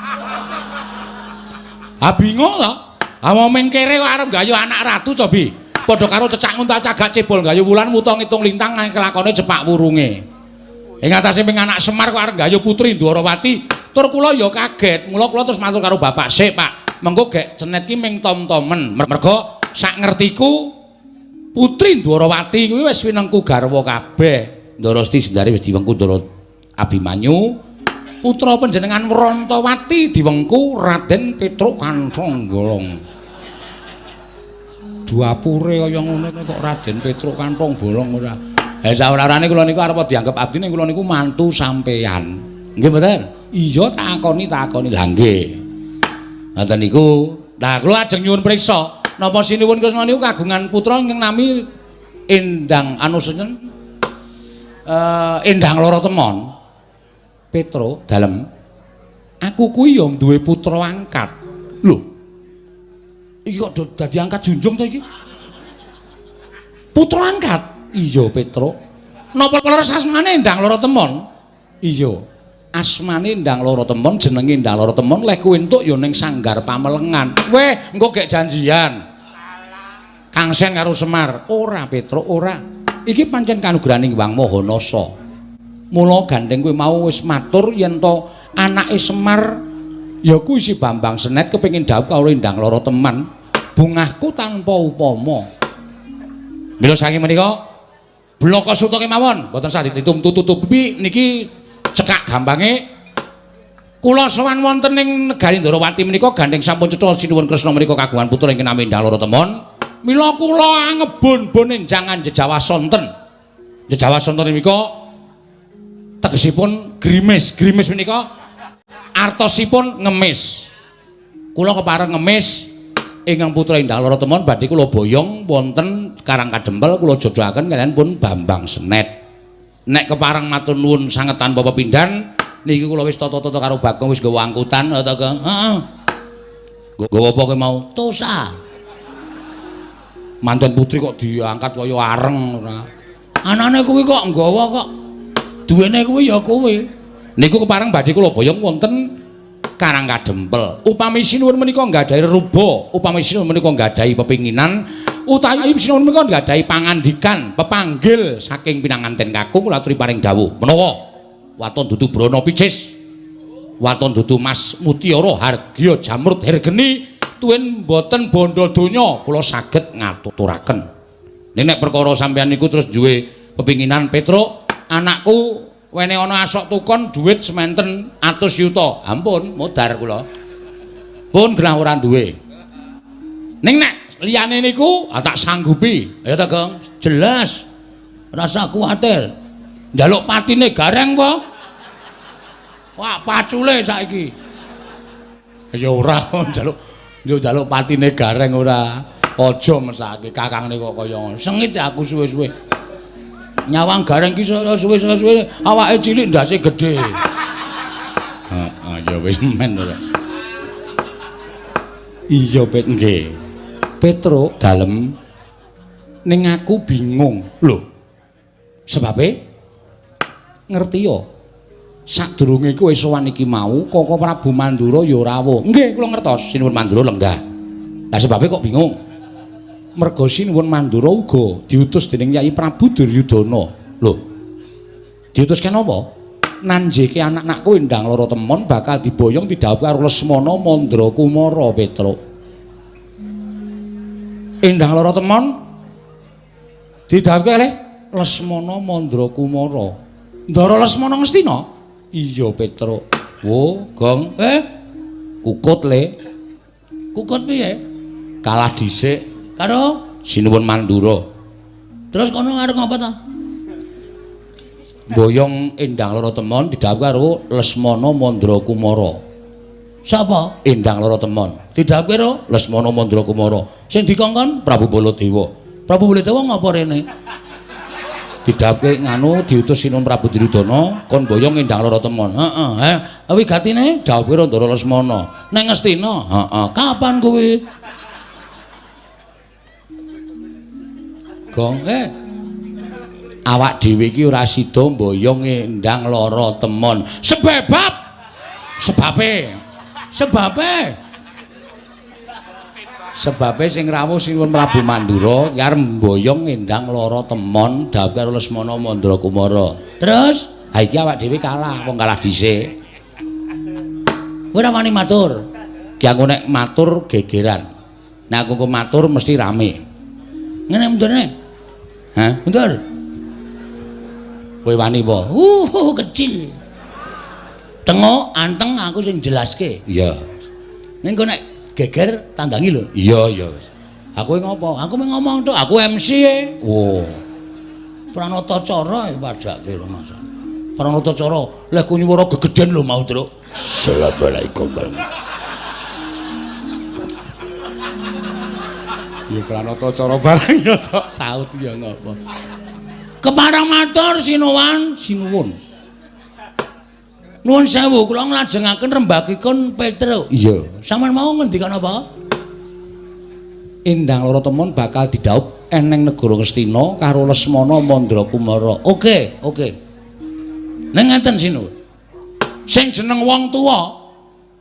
Ha bingung to? Ha momeng kere kok arep gayu anak ratu cobi. Padha karo cecak nguntal cagak cebol gayu wulan muta ngitung lintang nang kelakone cepak wurunge. Ing atase ping anak Semar kok arep gayu putri Ndarawati, tur kula ya kaget. Mula kula terus matur karo bapak, "Sik, Pak, mengko gek cenet ki ming tom-tomen." Merga sak ngertiku Putri Ndarawati kuwi wis winengku garwa kabeh. Ndarasti Sendari wis diwengku Ndara Abimanyu. Putra panjenengan Wrantawati diwengku Raden Petruk Kanthongbolong. Duapure kaya ngono kok Raden Petruk Kanthongbolong ora. Ha sawarane kula niku arep dianggep abdi ning kula niku mantu sampeyan. Nggih mboten? Iya takoni. Lah nggih. Ngoten niku. Lah kula ajeng nyuwun priksa napa Sinuwun Kresna niku kagungan putra ingkang nami Endang Endang Lara Temon. Petro dalem. Aku kuwi ya duwe putra angkat. Lho. Iki kok dadi angkat junjung to iki? Putra angkat? Iya, Petro. Napa leres asmane Endang Lara Temon? Iya. Asmane Endang Lara Temon, jenenge Endang Lara Temon, lek kowe entuk ya ning Sanggar Pamelengan. Weh, engko gek janjian. Kangsen karo Semar. Ora, Petro, ora. Iki pancen kanugrahaning Wang Mahanasa. Mula gandeng kowe mau wis matur yen to anake Semar ya kuwi si Bambang Senet kepengin dhawuh karo Endang Lara Temon. Bungahku tanpa upama. Mila saking menika bloko suta kemawon, boten saged ditutup-tutupi niki cekak gampange kula sowan wonten ing negari Ndarawati menika gandeng sampun cetha Sinuwun Kresna menika kagungan putra ingkang nami Endang Lara Temon. Mila kula ngebon-bon enjangan Jejawasonten. Jejawasonten menika tegesipun grimis. Grimis menika artosipun ngemis. Kula kepareng ngemis ingkang putra Endang Lara Temon badhe kula boyong wonten Karang Kadempel kula jodohaken kaliyan pun Bambang Senet. Nek kepareng matur nuwun sanget tanpa pepindhan niki kula wis tata-tata karo Bagong wis gawa angkutan ta Kang. Heeh. Gawa apa kowe mau? Tosa. Manten putri kok diangkat kaya areng ora. Anane kuwi kok nggawa kok. Duwene kuwi ya kowe. Niku kepareng badhe kula boyong wonten Karang Kadempel. Upami Sinuwun menika nggadahi ruba, upami Sinuwun menika nggadahi pepinginan, utawi Sinuwun menika nggadahi pangandikan, pepanggil saking pinanganten kakung kula aturi paring dawuh. Menawa waton dudu Brana Picis, waton dudu Mas Mutiara Hargya Jamrut Hergeni tuwin boten bondo donya kula saged ngaturaken. Nek perkara sampeyan niku terus duwe pepinginan Petruk, anakku wene ana asok tukon dhuwit sementen 100 yuta. Ampun, modar kula. Pun genah ora duwe. Ning nek liyane niku tak sanggupi. Ya ta, Gong? Jelas. Rasa kuwatir. Njaluk patine gareng apa? Wah, pacule saiki. Ya ora njaluk patine gareng ora. Aja mesake kakangne kok kaya ngono. Sengit aku suwe-suwe. Nyawang gareng ki suwe-suwe awake cilik ndase gedhe. Heeh, ya wis men to. Iya, Pet nggih. Petruk dalem ning aku bingung. Lho. Sebabe ngerti ya. Sadurunge kowe sowan iki mau Koko Prabu Mandura ya rawuh. Nggih, kula ngertos Sinuwun Mandura lenggah. Lah sebabe kok bingung? merga Sinuwun Mandura uga diutus dening Yai Prabu Duryudana. Lho. Diutus kenapa? Nanjeke anak-anakku Endang Lara Temon bakal diboyong didhawuhi karo Lesmana Mandra Kumara Petruk. Endang Lara Temon didhawuhi oleh Lesmana Mandra Kumara. Ndara Lesmana Ngastina? Iya, Petruk. Wo, Gong. Kukut le. Kukut piye? Kalah dhisik Karo Sinuwun Mandura. terus kono arep ngapa ta? Boyong Endang Lara Temon didhawuhi karo Lesmana Mandra Kumara. Sapa? Endang Lara Temon Didhawuhi karo Lesmana Mandra Kumara. sing dikongkon Prabu Baladewa. Prabu Baladewa ngapa rene? Didhawuhi nganu diutus Sinuwun Prabu Duryudana kon boyong Endang Lara Temon. Heeh, wigatine Dawuhi karo Ndara Lesmana. nang Ngastina. Heeh. Kapan kuwi? Gong, awak dhewe iki ora sida mboyong Endang Lara Temon. Sebabe sing rawuh Sinuwun Prabu Mandura ki arep mboyong Endang Lara Temon dawuh karo Lesmana Mandra Kumara. Terus Ha iki awak dhewe kalah, wong kalah dhisik. kowe ora wani matur. Ki aku nek matur gegeran. Nek aku matur mesti rame. Ngene mundurne. Hah? Mundur. Kowe wani apa? Kecil. Tengok anteng aku sing jelaske. Iya. Ning kok nek geger tandangi lho. Iya, iya. Aku ngopo? Aku mung ngomong tok, aku MC e. Oh. Pranata cara padake lho Mas. Pranata cara lek ku nyuwara gegeden lho mau, Truk. Assalamualaikum. Ya pranata cara barang ya tok saut ya ngapa. Keparang matur Sinuwun. Nuwun sewu kula nglajengaken rembakipun Petruk. Iya. Sampeyan mau ngendikan apa? Endang Lara Temon bakal didhawuh eneng negara Ngastina karo Lesmana Mandra Kumara. Oke. Ning ngeten Sinuwun. Sing jeneng wong tuwa.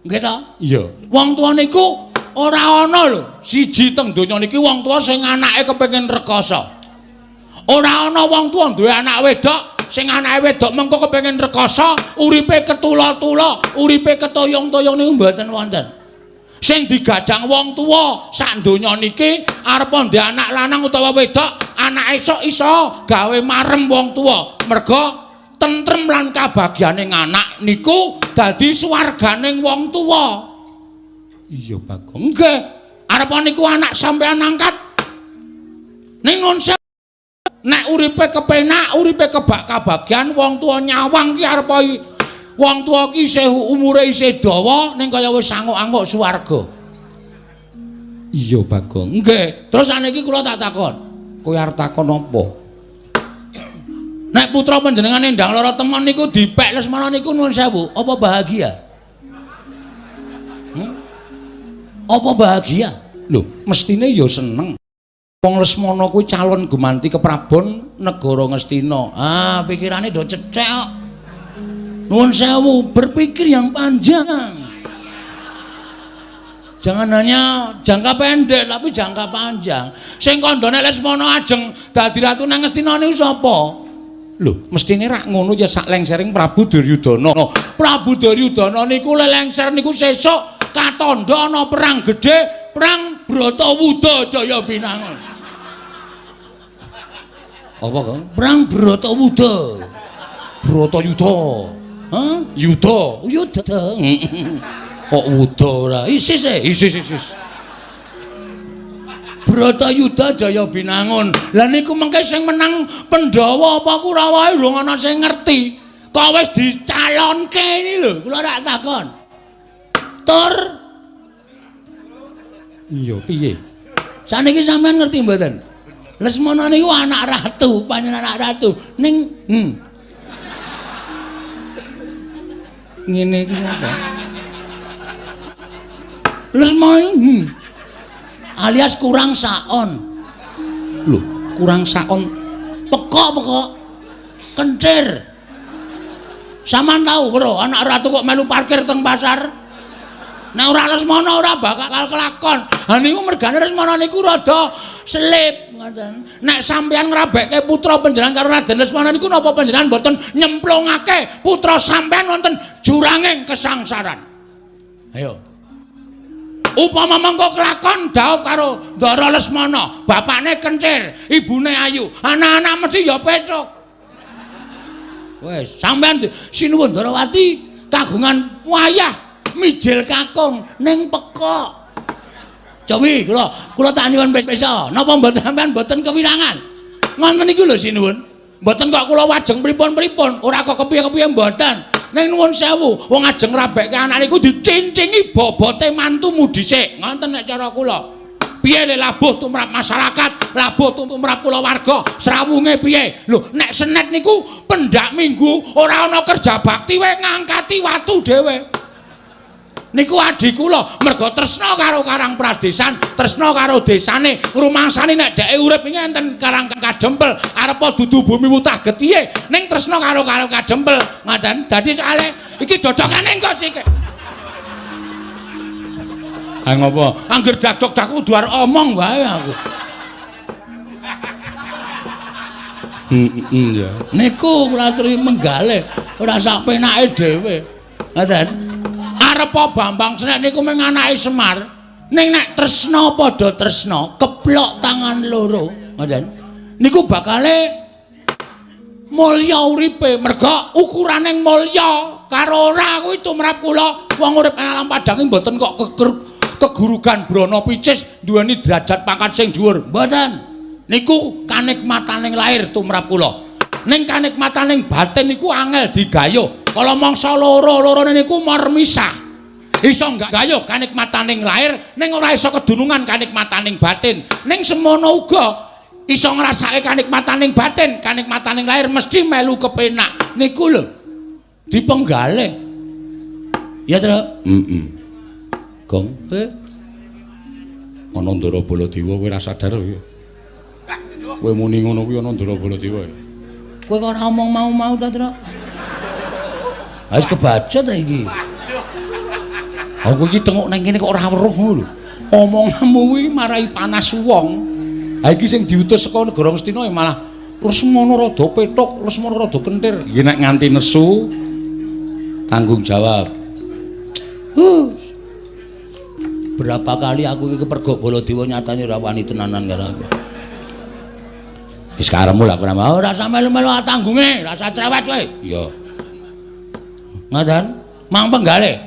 Nggih ta? Iya. Wong tuwa niku ora ana lho. Siji teng donya niki wong tuwa sing anake kepengin rekoso. Ora ana wong tuwa duwe anak wedok sing anake wedok mengko kepengin rekoso, uripe ketula-tula, uripe ketoyong-toyong niku mboten wonten. Sing digadhang wong tuwa sak donya niki arep ndek anak lanang utawa wedok, anake esuk iso gawe marem wong tuwa. Merga tentrem lan kabagyaning anak niku dadi swarganing wong tuwa. Iya, Bagong. Nggih, arep niku anak sampean angkat. Ning nun nek uripe kepenak, uripe kebak kabagyan wong tuwa nyawang ki arep wong tuwa ki isih umure isih dawa ning kaya wis anguk-anguk swarga. Iya, Bagong. Nggih, terus saniki kula tak takon. Kowe arep takon apa? Nek putra panjenengan Endang Lara Temon niku dipek Lesmana niku nuwun sewu, apa bahagia? Apa bahagia? Lho, mestine ya seneng. Wong Lesmana kuwi calon gumanti keprabon negara Ngastina. Ah, pikirane do cecek kok. Nuwun sewu, berpikir yang panjang. Jangan hanya jangka pendek tapi jangka panjang. Sing kandhane Lesmana ajeng dadi ratu nang Ngastina niku sapa? Lho, mestine rak ngono ya sak lengsering Prabu Duryudana. Prabu Duryudana niku lengser niku sesuk katandha ana perang gedhe, perang Bratawuda Jaya Binangun. Apa, Kang? Perang Bratawuda. Bratayuda. Hah? Yuda. Yuda. Kok wuda ora? Isis. Bratayuda Jaya Binangun. Lah niku mengke sing menang Pandhawa apa Kurawa durung ana sing ngerti. Kok wis dicalonke iki lho, kula rak takon. Tur Iya, piye? saniki sampean ngerti mboten? Lesmana niku anak ratu, panjenengan anak ratu. Ning Ngene iki apa? Lesmana alias kurang saon. Lho, kurang saon. Pekok. Kencir. Saman tahu, Bro, anak ratu kok melu parkir teng pasar? Nek ora Lesmana ora bakal kelakon. Ha niku mergane Lesmana niku rada selip ngoten. Nek sampeyan ngrabekke putra panjenengan karo Raden Lesmana niku napa panjenengan mboten nyemplungake putra sampeyan wonten juranging kesangsaran? Ayo. Upama mengko kelakon dhaup karo Ndara Lesmana, bapakne kencir, ibune ayu, anak-anak mesti ya pecuk. Wes, sampean sinuwun Ndarawati kagungan wayah mijil kakung ning pekok. Cobi kula tak nyuwun pesa, napa mboten sampean mboten kewirangan. Ngoten niku lho sinuwun. Mboten kok kula wajeng pripun-pripun, ora kok kepiye-kepiye mboten. Ning nuwun sewu, wong ajeng rabekke anak niku dicincingi bobote mantumu dhisik. Ngoten nek cara kula. Piye le labuh tumrap masyarakat, labuh tumrap kulawarga, srawunge piye? Lho, nek senet niku pendak minggu ora ana kerja bakti wae ngangkati watu dhewe. Niku adi kula merga tresna karo Karang Pradesan, tresna karo desane, rumangsane nek dheke urip iki enten Karang Kadempel, arepa dudu bumi wutah getihe, ning tresna karo Kadempel. Ngoten. Dadi soalé iki dodokane engko sik. Ha ngopo? Angger dak-dak kudu arep omong wae aku. Ya. Niku kula aturi menggalih, ora sak penake dhewe. Ngoten. Arepa Bambang Senek niku mung anake Semar. Ning nek tresna padha tresna, keplok tangan loro. Ngoten. Niku bakale mulya uripe, merga ukurane mulya karo ora kuwi tumrap kula wong urip ing alam padang mboten kok kegurugan brana picis duweni derajat pangkat sing dhuwur. Mboten. Niku kanikmataning lair tumrap kula. Ning kanikmataning batin niku angel digayuh. Kala mangsa loro-lorone niku marmisah. Iso gayuh kanikmataning lair ning ora iso kedunungan kanikmataning batin. Ning semono uga iso ngrasake kanikmataning batin, kanikmataning lair mesti melu kepenak. Niku lho dipenggalih. Ya, Tru? Gong. Ana Ndara Baladewa kowe ora sadar ya. Kowe muni ngono kuwi ana Ndara Baladewa. Kowe kok ora omong mau-mau ta, Tru? Wis kebaca ta iki. Aku iki tengok nang kene kok ora weruh ngono lho. Omonganmu kuwi marai panas wong. Ha iki sing diutus saka negara Ngastina malah Lesmana rada petuk, Lesmana rada kentir. Iki nek nganti nesu tanggung jawab. Berapa kali aku iki kepergok Baladewa nyatane ora wani tenanan karo aku. Wis karepmu lak ora usah melu-melu tanggunge, rasa cerewet kowe. Iya. Ngoten, mang penggalih.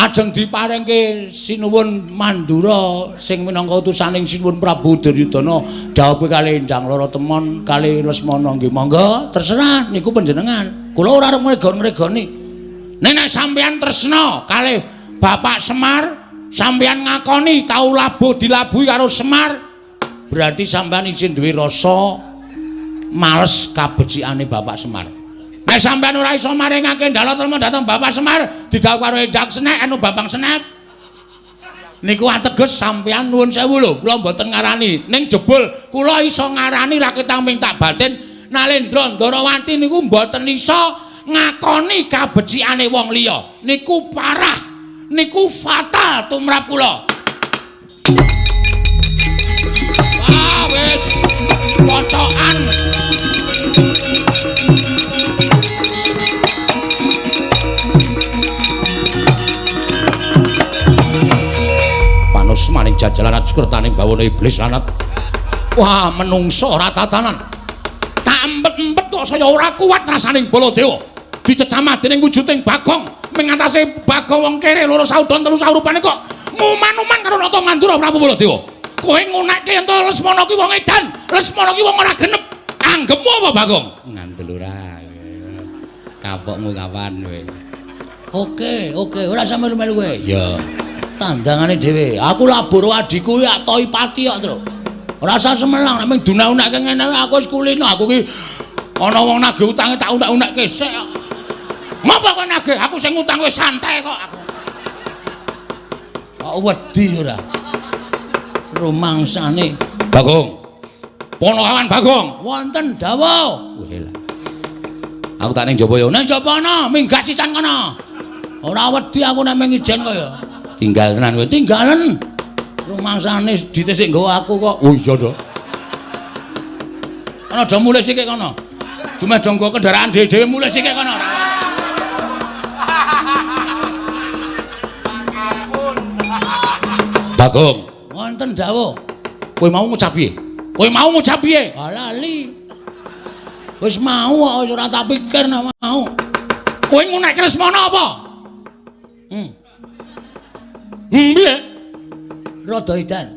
Ajeng diparingke sinuwun Mandura sing minangka utusaning sinuwun Prabu Duryudana dhawuhe kalih Endang Lara Temon kalih Lesmana nggih monggo terserah niku panjenengan. Kula ora arep ngregon-ngregoni. Nek sampeyan tresna kalih Bapak Semar, sampeyan ngakoni tau labuh dilabuhi karo Semar, berarti sampeyan isin duwe rasa males kabecikane Bapak Semar. Nek sampeyan ora iso maringake ndala trema dhateng Bapak Semar, didhawuh karo Endang Senek anu Bambang Senek. Niku ateges sampeyan nuwun sewu lho, kula mboten ngarani. Ning jebul kula iso ngarani raketang mintak batin Nalendra Ndarawati niku mboten iso ngakoni kabecikane wong liya. Niku parah, niku fatal tumrap kula. Wah, wis pocokan. Panus maning jajalan atus kertaning bawana iblis lanat. Wah, menungso ora tatanan. Tak empet-empet kok saya ora kuat rasaning Baladewa. Dicecamah dening wujuding Bagong, mengatasi Bagong wong kere loro saudon telu saurupane kok muman-muman karo Nata Mandura Prabu Baladewa. Kowe ngunekke ento Lesmana ki wong edan, Lesmana ki wong ora genep. Anggepmu apa Bagong? Ngandel ora. Kafokmu kawan kowe. Oke, ora sampe melu kowe. Ya. Tandangane dhewe. Aku labur adikku ya Toipati kok, Tru. Ora usah semelang nek mung dunak-unakke ngene aku wis kulino. Aku ki ana wong nagih utange tak unak-unakke sik. Ngopo kok nagih? Aku sing utang wis santai kok aku. Kok wedi ora? Rumangsane. Bagong. Ponokawan Bagong. Wonten dawuh. Weh lah. Aku tak ning jaba ya. Ning jaba ana, minggat sisan kono. Ora wedi aku nek mung ijen kok ya. Tinggal tenan kowe, tinggalen. Rumangsane ditesik nggawa aku kok. Oh iya to. Ana aja mulih sik kono. Dumeh do nggawa kendaraan dhewe-dhewe mulih sik kono. Bagong. Wonten dawuh. Kowe mau ngucap piye? Kowe mau ngucap piye? Lali. Wis mau kok ora tak pikir nek mau. Kowe ngunekke Lesmana apa? Piye? Rada edan.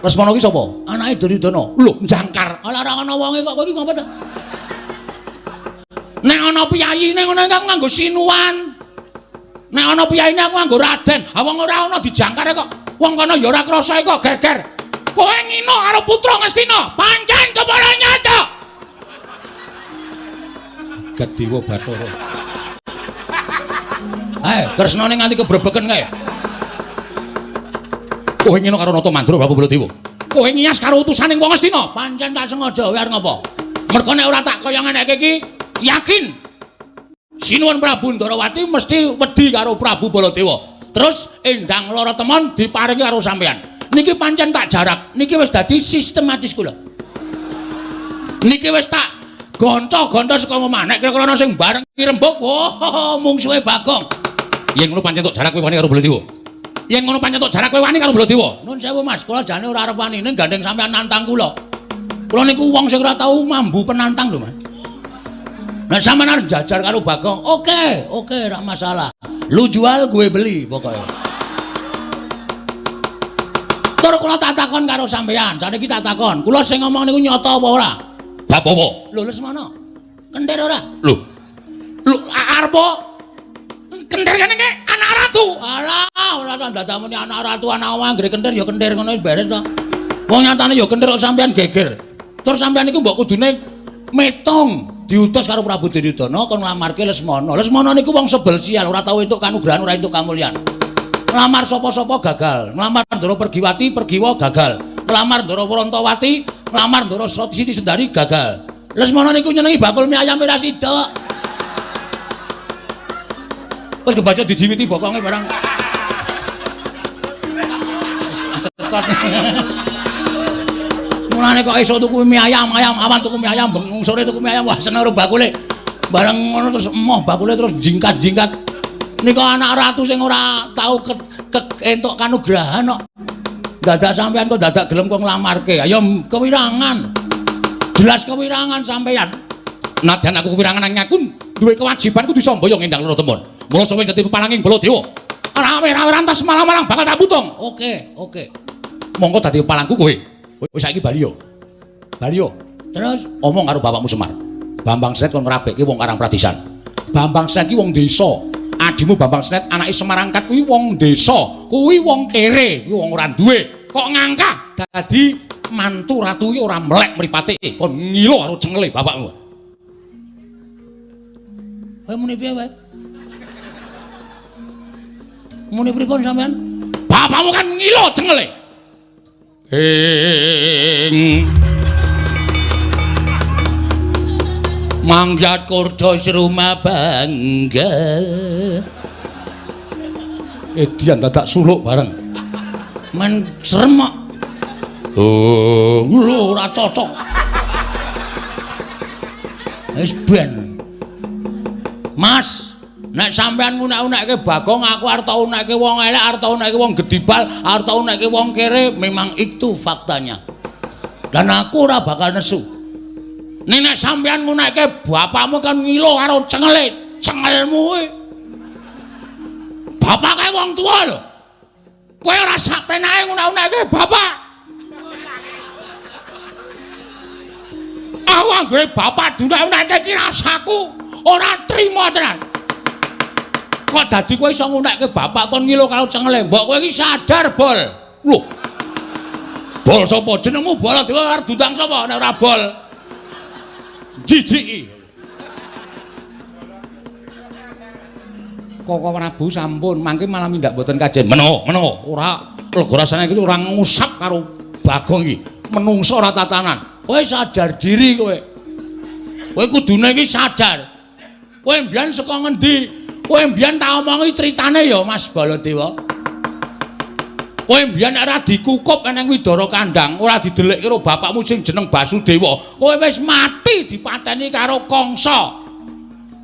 Lesmana ki sapa? Anake Duryudana. Lho, njangkar. Ala ora ana wonge kok kowe iki ngapa ta? Nek ana piyayine ngono aku nganggo sinuan. Nek ana piyayine aku nganggo Raden. Ha wong ora ana dijangkar kok. Wong kono ya ora krasa kok geger. Kowe ngino karo putra Ngastina. Pancen kepala nyata. Gadiwa Bathara. Kresnane nganti kebrebeken kae. Kowe ngino karo Nata Mandra Prabu Baladewa. Kowe ngiyas karo utusaning wong Astina. Pancen tak sengaja wae arep ngopo? Mergo nek ora tak kaya ngenekke iki, yakin Sinuwun Prabu Ndarawati mesti wedi karo Prabu Baladewa. Terus endang lara temon diparingi karo sampean. Niki pancen tak jarak. Niki wis dadi sistematis kula. Niki wis tak gonco-gonco saka omah. Nek kira-kira ana sing bareng rembug, oh mungsuhe Bagong. Yen ngono pancen tok jarak kowe wani karo Baladewa. Yen ngono pancen tok jarak kowe wani karo Baladewa. Nun sewu Mas, kula jane ora arep wani ning gandeng sampean nantang kula. Kula niku wong sing ora tau mambu penantang lho, Mas. Nek sampean arep jajar karo Bagong, oke, ora masalah. Lu jual gue beli pokoknya. Tur kula tak takon karo sampean, saniki tak takon. Kula sing ngomong niku nyata apa ora? Bab apa? Lho Lesmana. Kender ora? Lho arep kender kene iki anak ratu. Alah, ora tak ndadamuni anak ratu anak omah anggere kender ya kender ngono beres to. Wong nyatane ya kender kok sampean geger. Tur sampean iku mbok kudune metung diutus karo Prabu Duryudana kon nglamarke Lesmana. Lesmana niku wong sebel sial, ora tau entuk kanugrahan, ora entuk kamulyan. Nglamar sapa-sapa gagal. Nglamar Ndara Pergiwati, Pergiwa gagal. Nglamar Ndara Wrantawati, nglamar Ndara Siti Sundari gagal. Lesmana niku nyenengi bakul mie ayam ora sida. Wis kebaca dijiwiti bokonge barang. Cetot. Mulane kok iso tuku mie ayam, awan tuku mie ayam, bengung sore tuku mie ayam, wah seneng karo bakule. Bareng ngono terus emoh bakule terus jingkat-jingkat. Nika anak ratu sing ora tau entuk kanugrahan kok. Dadak sampean kok dadak gelem kok nglamarke. Ayo kewirangan. Jelas kewirangan sampean. Nadan aku kewirangan nang aku duwe kewajiban kudu sambaya ngendang lara temon. Mula sampeyan dadi pepananging Baladewa. Rawe-rawe rantas malang-malang bakal tak putung. Oke. Monggo dadi palangku kowe. Wis saiki bali yo. Terus omong karo bapakmu Semar. Bambang Sret kon ngrabekke wong Karang Pradisan. Bambang Sret ki wong desa. Adimu Bambang Sret anake Semar Angkat kuwi wong desa. Kuwi wong kere, kuwi wong ora duwe. Kok ngangkah dadi mantu ratu iki ora melek mripate kon ngilo karo cengele bapakmu. Kowe muni piye wae? Muni pripun sampean? Bapakmu kan ngilo cengele. Mangjat kurda serumah bangga. Edian dadak suluk bareng. Men sremek. Oh, lho ora cocok. Wis ben. Mas, nek sampean ngunek-unekke Bagong aku arep tau unekke wong elek, arep tau unekke wong gedibal, arep tau unekke wong kere, memang itu faktanya. Dan aku ora bakal nesu. Nek sampean ngunekke bapakmu kan ngilo karo cengelmu kuwi. Bapake wong tua lho. Kowe ora sak penake ngunek-unekke bapak. Aku anggere bapak dunek-unekke iki rasaku ora trima tenan. Kok dadi kowe iso ngunekke bapak kon ngilo karo cengele. Mbok kowe iki sadar, Bol. Lho. Bol sapa? Jenengmu Baladewa arep dutang sapa nek ora Bol? Jijiki. Koko Prabu sampun mangke malah mindak mboten kajen. Menawa ora lega rasane iki ora ngusap karo Bagong iki. Menungso ora tatanan. Kowe sadar diri kowe. Kowe kudune iki sadar. Kowe mbiyen saka ngendi? Kowe mbiyen tak omongi critane ya Mas Baladewa. Kowe mbiyen ora dikukup nang Widara Kandang, ora didelik karo bapakmu sing jeneng Basudewa. Kowe wis mati dipateni karo Kangsa.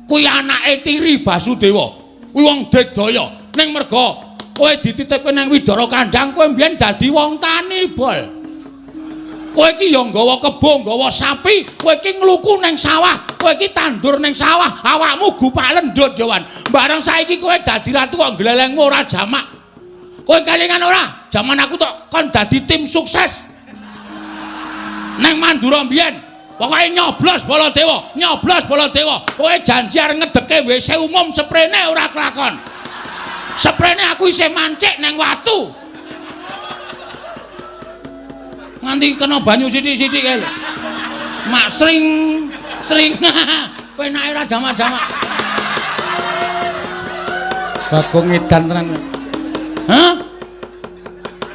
Kuwi anake tiri Basudewa. Kuwi wong Digdaya. Ning merga kowe dititipke nang Widara Kandang, kowe mbiyen dadi wong tani, Bol. Kowe iki ya nggawa kebo, nggawa sapi, kowe iki ngluku ning sawah, kowe iki tandur ning sawah, awakmu gupak lendut Jawan. Bareng saiki kowe dadi ratu kok glelengmu ora jamak. Kowe kelingan ora? Jaman aku tok kon dadi tim sukses. Neng Mandura mbiyen, pokoke nyoblos Baladewa, nyoblos Baladewa. Kowe janji arep ngedeke WC umum sprene ora kelakon. Sprene aku isih mancik nang watu. Nganti kena banyu sithik-sithik kae. Mak sring penake ora jamak-jamak. Bagong edan tenan. Hah?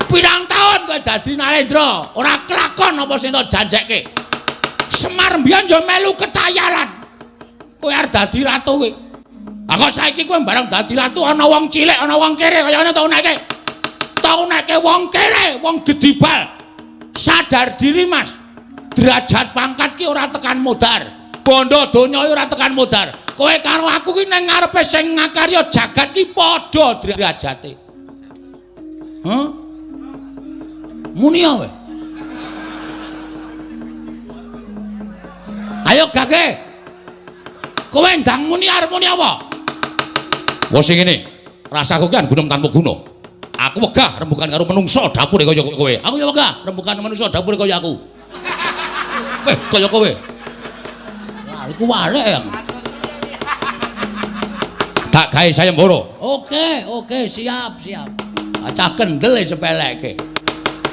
Pirang taun kowe dadi Narendra, ora kelakon apa sing tak janjekke. Semar mbiyen yo melu ketayalan. Kowe arep dadi ratu kowe. Lah kok saiki kowe bareng dadi ratu ana wong cilik, ana wong kere kaya ngene tau neke. Tau neke wong kere, wong gedibal. Sadar diri Mas, derajat pangkat ki ora tekan modar, bondo donya ora tekan modar. Kowe karo aku ki nang ngarepe sing ngakarya jagat ki padha derajate. Muni wae. Ayo Gage. Kowe ndang muni arep muni apa? Wes sing ngene, rasaku ki gunung tanpa guna. Aku wegah rembukan karo menungso dapure kaya kowe. Aku ya wegah rembukan menungso dapure kaya aku. Kaya kowe. Wah, iku walek ya. Tak gawe sayembara. Oke, siap. Acah kendel sepelekke.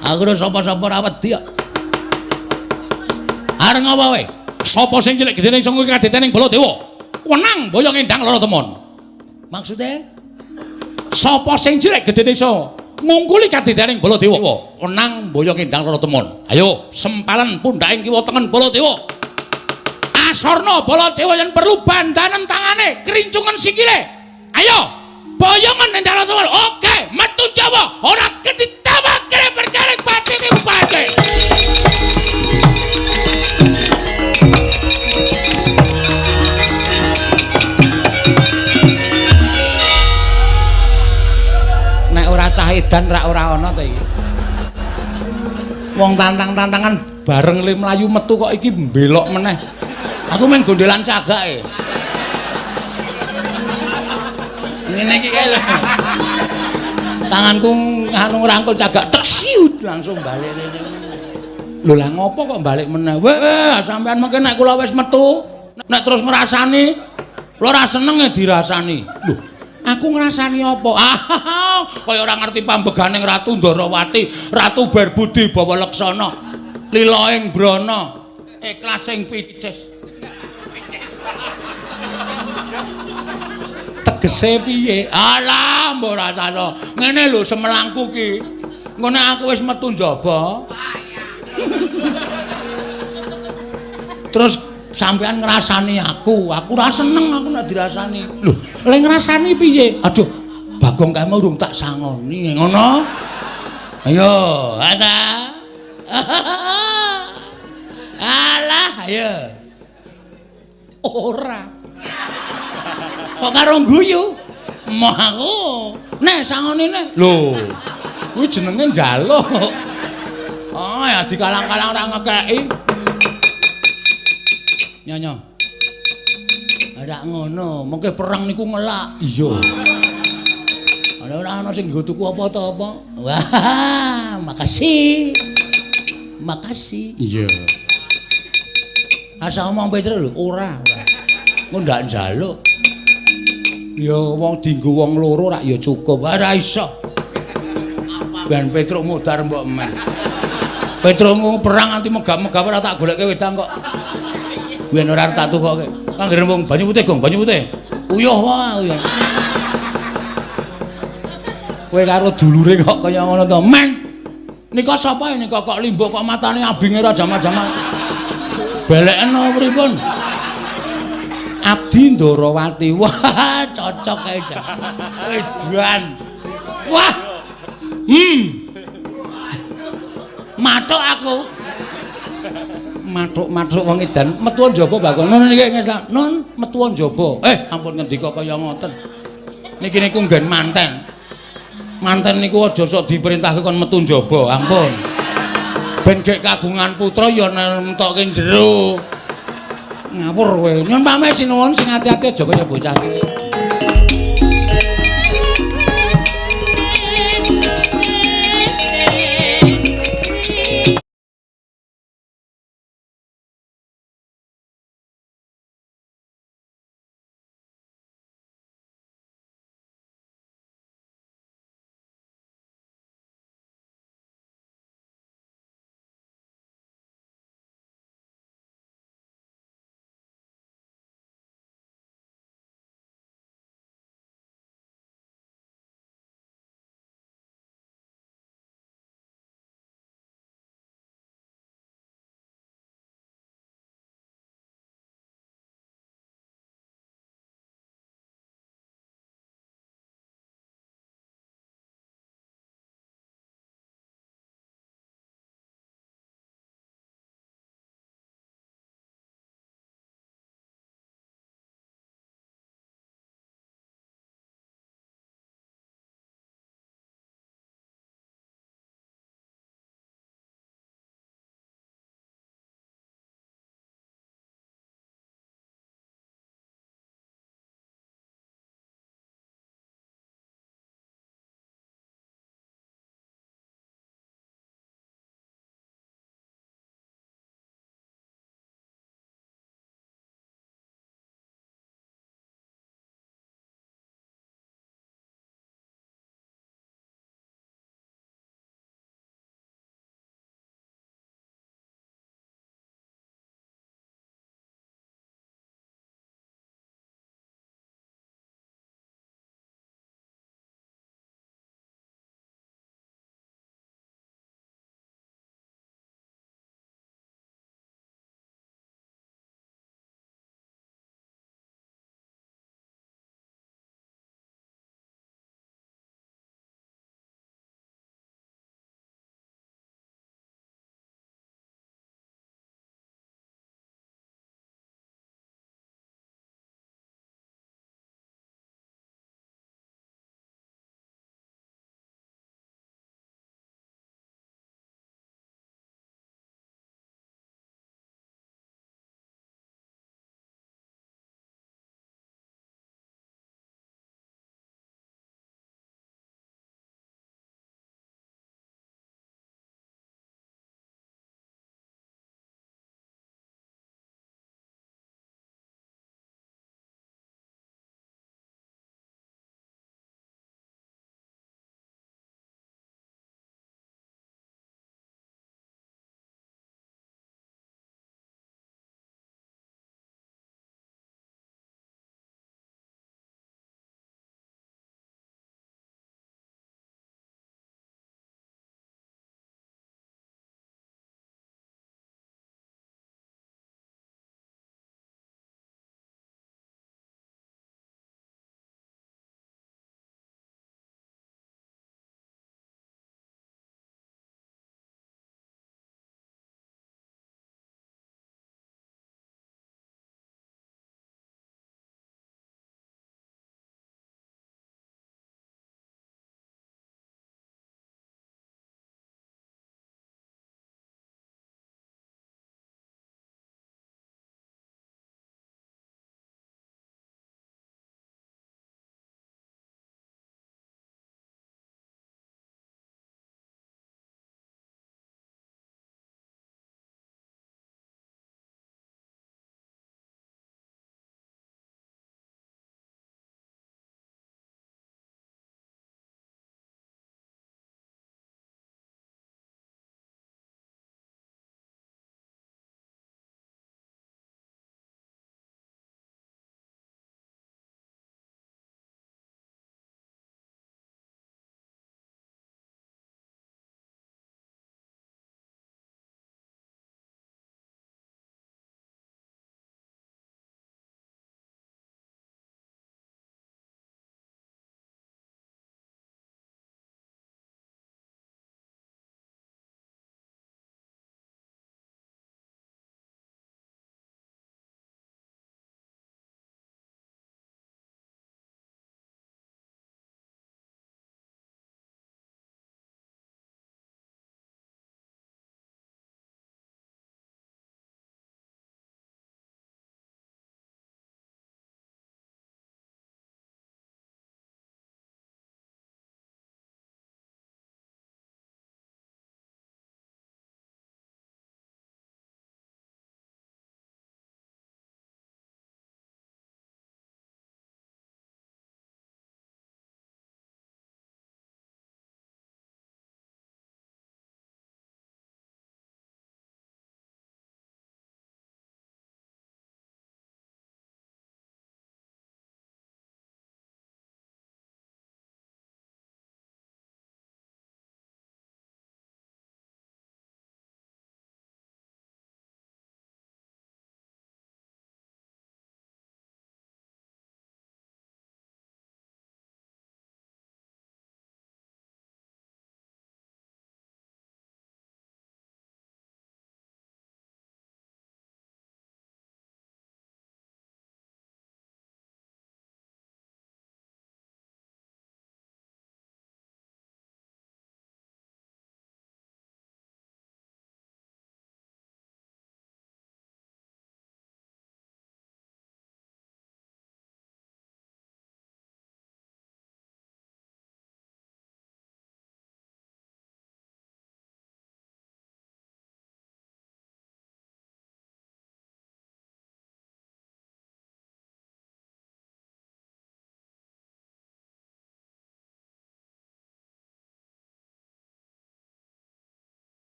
Aku ora sapa-sapa ra wedi kok. Areng apa kowe? Sapa sing cilik gedene sing kadetening Baladewa? Wenang boyong endang lara temon. Maksude? Sapa sing cilik gedene iso ngungkuli kadetening Baladewa? Wenang boyong endang lara temon. Ayo, sempalan pundhaking kiwa tengen Baladewa. Asorna Baladewa yen perlu bandanen tangane, kerincungan sikile. Ayo, boyongan endang lara temon. Oke, metu Jawa. Ora ketitama kene perkara pati ki upate. Cah edan rak ora ana to iki. Wong tantang-tantangan bareng le mlayu metu kok iki mbelok meneh. Aku mung gondelan cagake. Ngene iki kae lho. Tanganku anu ngrangkul cagak tek siut langsung balik rene. Lho lah ngopo kok balik meneh? Weh, sampean mengke nek kula wis metu, nek terus ngrasani, lho ora seneng ya dirasani. Lho aku ngrasani apa? Kaya ora ngerti pambeganing Ratu Ndarawati, Ratu Berbudi Bawa Leksana, Lilaing Brana, Iklasing Picis. Tegese piye? Alah, mbok rasane. Ngene lho semelangku ki. Ngene aku wis metu njaba. Terus sampean ngrasani aku ora seneng aku nek dirasani. Lho, lek ngrasani piye? Aduh, Bagong kae urung tak sangoni ngono. Ayo, ada. Alah, ayo. Ora. Kok karo guyu? Moh aku. Nek sangonine. Lho, kuwi jenenge njaluk. Oh, ya dikalang-kalang ora ngekeki. Nyonya. Ada ngono, mengke perang niku ngelak. Iya. Ora ana sing nggo tuku apa to apa. Wah, makasih. Makasih. Iya. Asa omong Petruk lho, ora. Engko ndak njaluk. Ya wong dienggo wong loro rak ya cukup. Ora iso. Ben Petruk mudar mbok men. Petruk perang anti megap-megap ora tak goleke wedang kok. Biyen ora tak tukoke. Kangger wong banyu putih, Gong, banyu putih. Uyuh wae, uyuh. Kowe karo dulure kok kaya ngono to, Men. Nika sapa ini kok limbuk kok matane abinge ora jamak-jamak. Beleken apa pripun? Abdi Ndarawati. Wah, cocok kae. Edan. Wah. Mathuk aku. Mathuk wong edan metu njaba Mbak. Nun niki nges. Nun metu njaba. Ampun ngendika kaya ngoten. Niki niku nggen manten. Manten niku aja sok diperintahke kon metu njaba. Ampun. Ben gek kagungan putra ya nemtokke jero. Ngawur kowe. Nyun pamit sinuwun sing ati-ati aja kaya bocah cilik.